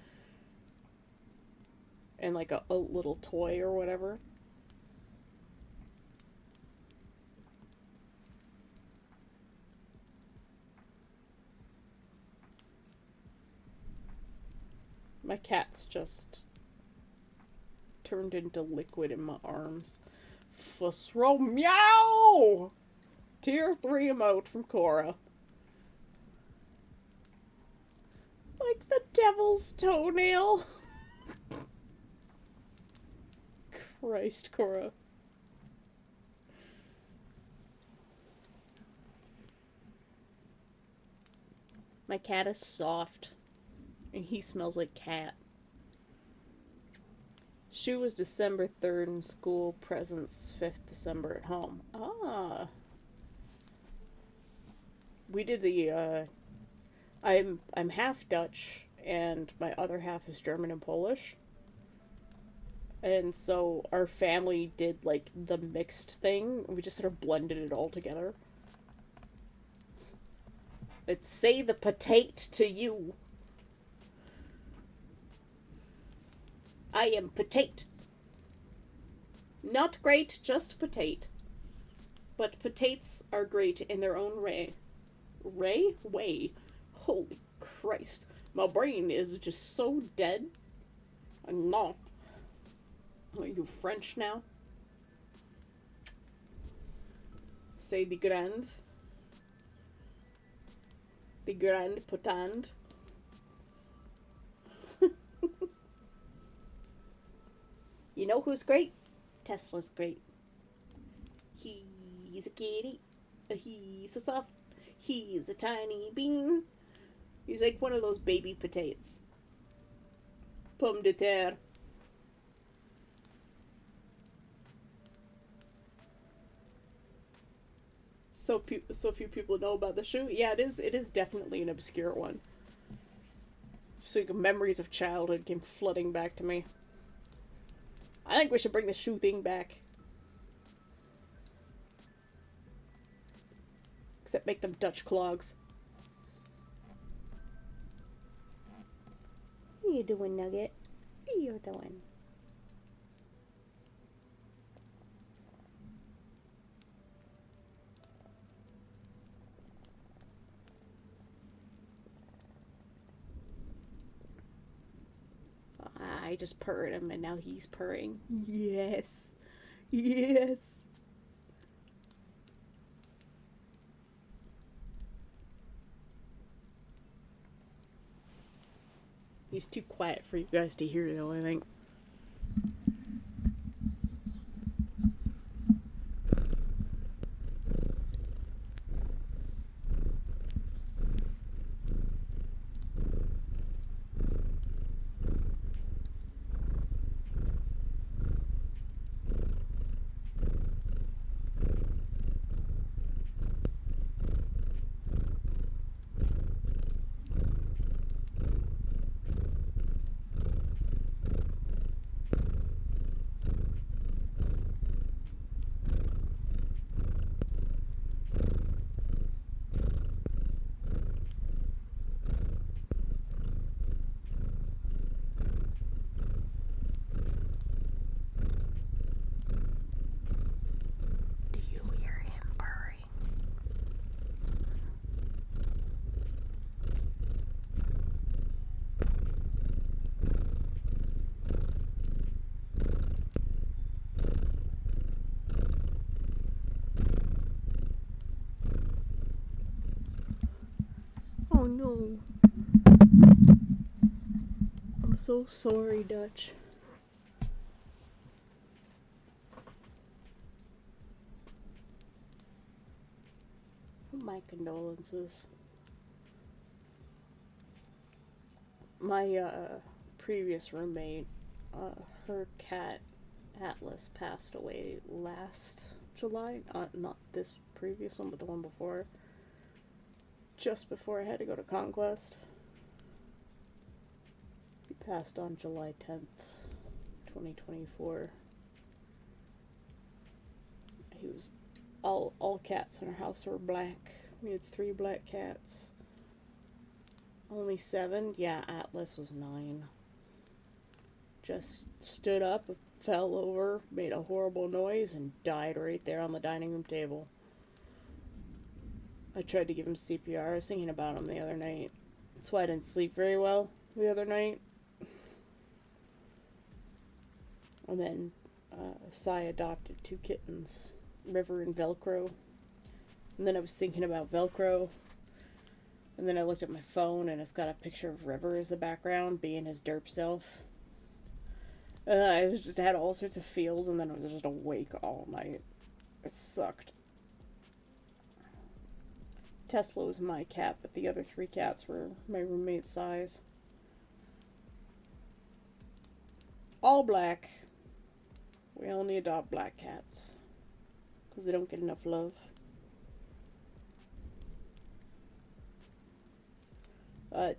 and like a little toy or whatever. My cat's just turned into liquid in my arms. Fusro meow! Tier 3 emote from Cora. Like the devil's toenail. Christ, Cora. My cat is soft. And he smells like cat. Shoe was December 3rd in school. Presents 5th December at home. Ah. We did the, I'm half Dutch, and my other half is German and Polish. And so our family did, like, the mixed thing. We just sort of blended it all together. Let's say the potate to you. I am potate. Not great, just potate. But potates are great in their own way. Way? Holy Christ. My brain is just so dead. No. Are you French now? Say the grand. The grand potand. You know who's great? Tesla's great. He's a kitty. He's so soft. He's a tiny bean. He's like one of those baby potatoes. Pomme de terre. So few people know about the shoe. Yeah, it is definitely an obscure one. So memories of childhood came flooding back to me. I think we should bring the shoe thing back. Except make them Dutch clogs. What are you doing, Nugget? What are you doing? I just purred him and now he's purring. Yes. Yes. He's too quiet for you guys to hear, though, I think. Do you hear him purring? Oh no. I'm so sorry, Dutch. My condolences. My previous roommate, her cat Atlas passed away last July. Not this previous one, but the one before. Just before I had to go to Conquest. He passed on July 10th, 2024. He was all cats in our house were black. We had 3 black cats. Only 7? Yeah, Atlas was 9. Just stood up, fell over, made a horrible noise, and died right there on the dining room table. I tried to give him CPR. I was thinking about him the other night. That's why I didn't sleep very well the other night. And then Sai adopted 2 kittens, River and Velcro. And then I was thinking about Velcro. And then I looked at my phone and it's got a picture of River as the background, being his derp self. I just had all sorts of feels, and then I was just awake all night. It sucked. Tesla was my cat, but the other 3 cats were my roommate's size. All black. We only adopt black cats because they don't get enough love.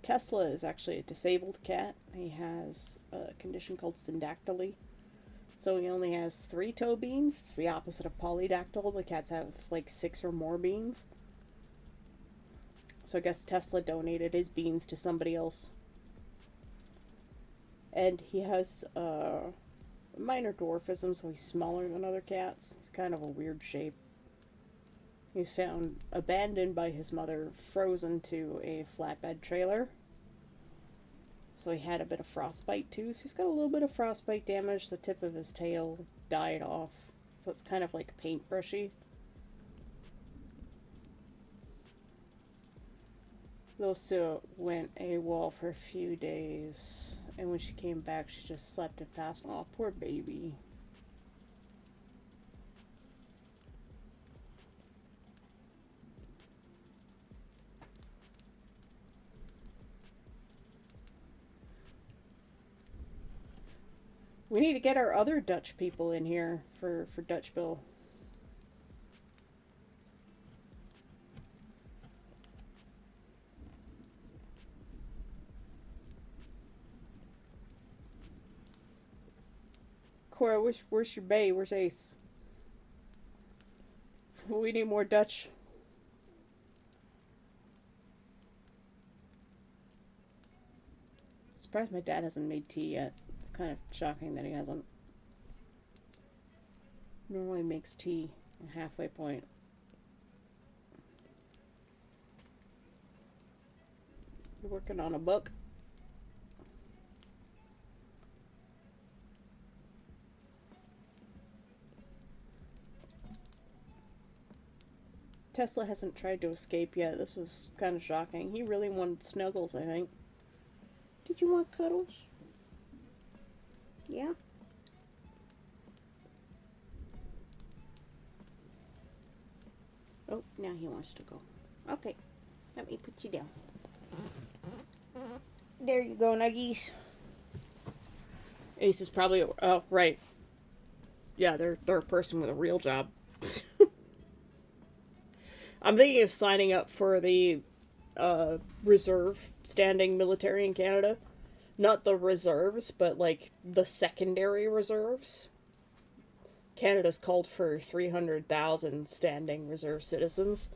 Tesla is actually a disabled cat. He has a condition called syndactyly. So he only has 3 toe beans. It's the opposite of polydactyl. The cats have like 6 or more beans. So I guess Tesla donated his beans to somebody else. And he has minor dwarfism, so he's smaller than other cats. He's kind of a weird shape. He was found abandoned by his mother, frozen to a flatbed trailer. So he had a bit of frostbite too. So he's got a little bit of frostbite damage. The tip of his tail died off. So it's kind of like paintbrushy. Losa went AWOL for a few days. And when she came back, she just slept and passed. Oh, poor baby. We need to get our other Dutch people in here for Dutch Bill. Cora, where's your bae? Where's Ace? We need more Dutch. Surprised my dad hasn't made tea yet. It's kind of shocking that he hasn't. Normally makes tea a halfway point. You're working on a book? Tesla hasn't tried to escape yet. This was kind of shocking. He really wanted snuggles, I think. Did you want cuddles? Yeah? Oh, now he wants to go. Okay, let me put you down. There you go, Nuggies. Ace is probably... Oh, right. Yeah, they're a person with a real job. I'm thinking of signing up for the reserve standing military in Canada. Not the reserves, but like the secondary reserves. Canada's called for 300,000 standing reserve citizens.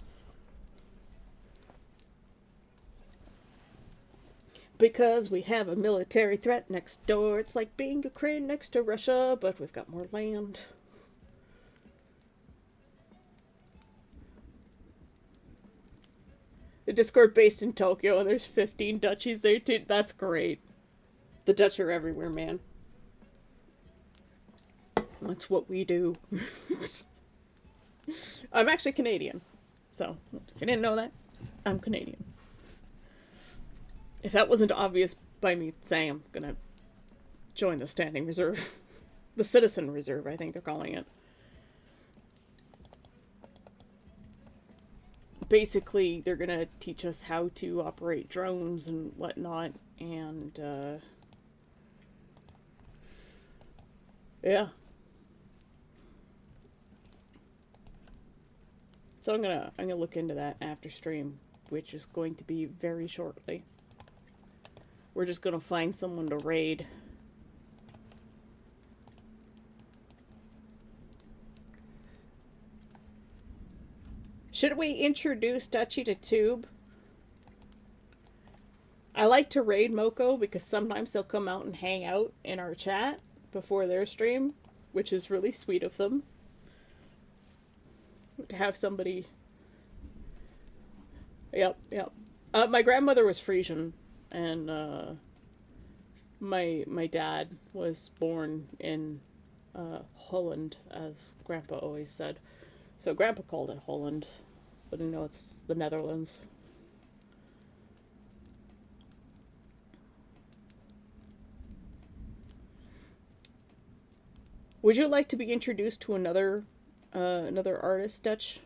Because we have a military threat next door. It's like being Ukraine next to Russia, but we've got more land. The Discord based in Tokyo, and there's 15 Dutchies there too. That's great. The Dutch are everywhere, man. That's what we do. I'm actually Canadian. So, if you didn't know that, I'm Canadian. If that wasn't obvious by me saying I'm gonna join the standing reserve. The citizen reserve, I think they're calling it. Basically, they're gonna teach us how to operate drones and whatnot, and, yeah. So I'm gonna look into that after stream, which is going to be very shortly. We're just gonna find someone to raid. Should we introduce Dutchy to Tube? I like to raid Moko because sometimes they'll come out and hang out in our chat before their stream, which is really sweet of them. To have somebody... Yep. My grandmother was Frisian, and my dad was born in Holland, as Grandpa always said. So Grandpa called it Holland, but I know it's the Netherlands. Would you like to be introduced to another artist, Dutch?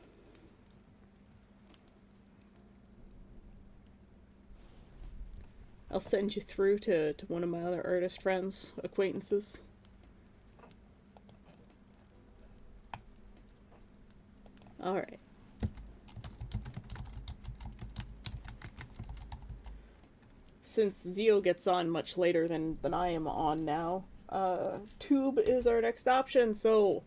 I'll send you through to one of my other artist friends, acquaintances. Alright. Since Zio gets on much later than I am on now, Tube is our next option. So,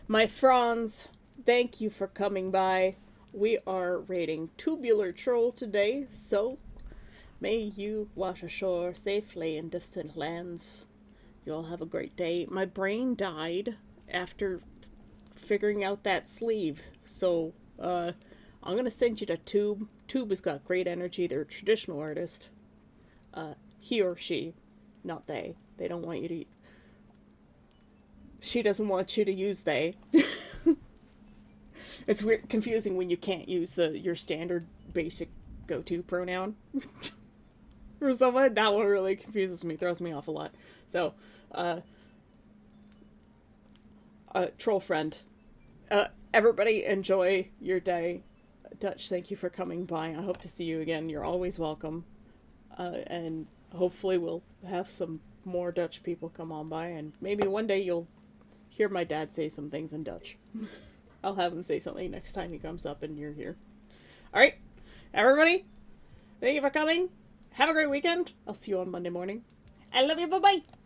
my Franz, thank you for coming by. We are raiding Tubular Troll today, so may you wash ashore safely in distant lands. You'll have a great day. My brain died after figuring out that sleeve, so I'm gonna send you to Tube. Tube has got great energy. They're a traditional artist. He or she, not they. They don't want you to... She doesn't want you to use they. It's weird, confusing when you can't use your standard basic go-to pronoun. For someone, that one really confuses me, throws me off a lot. So, troll friend. Everybody enjoy your day. Dutch, thank you for coming by. I hope to see you again. You're always welcome. And hopefully we'll have some more Dutch people come on by, and maybe one day you'll hear my dad say some things in Dutch. I'll have him say something next time he comes up and you're here. Alright, everybody, thank you for coming. Have a great weekend. I'll see you on Monday morning. I love you, bye-bye.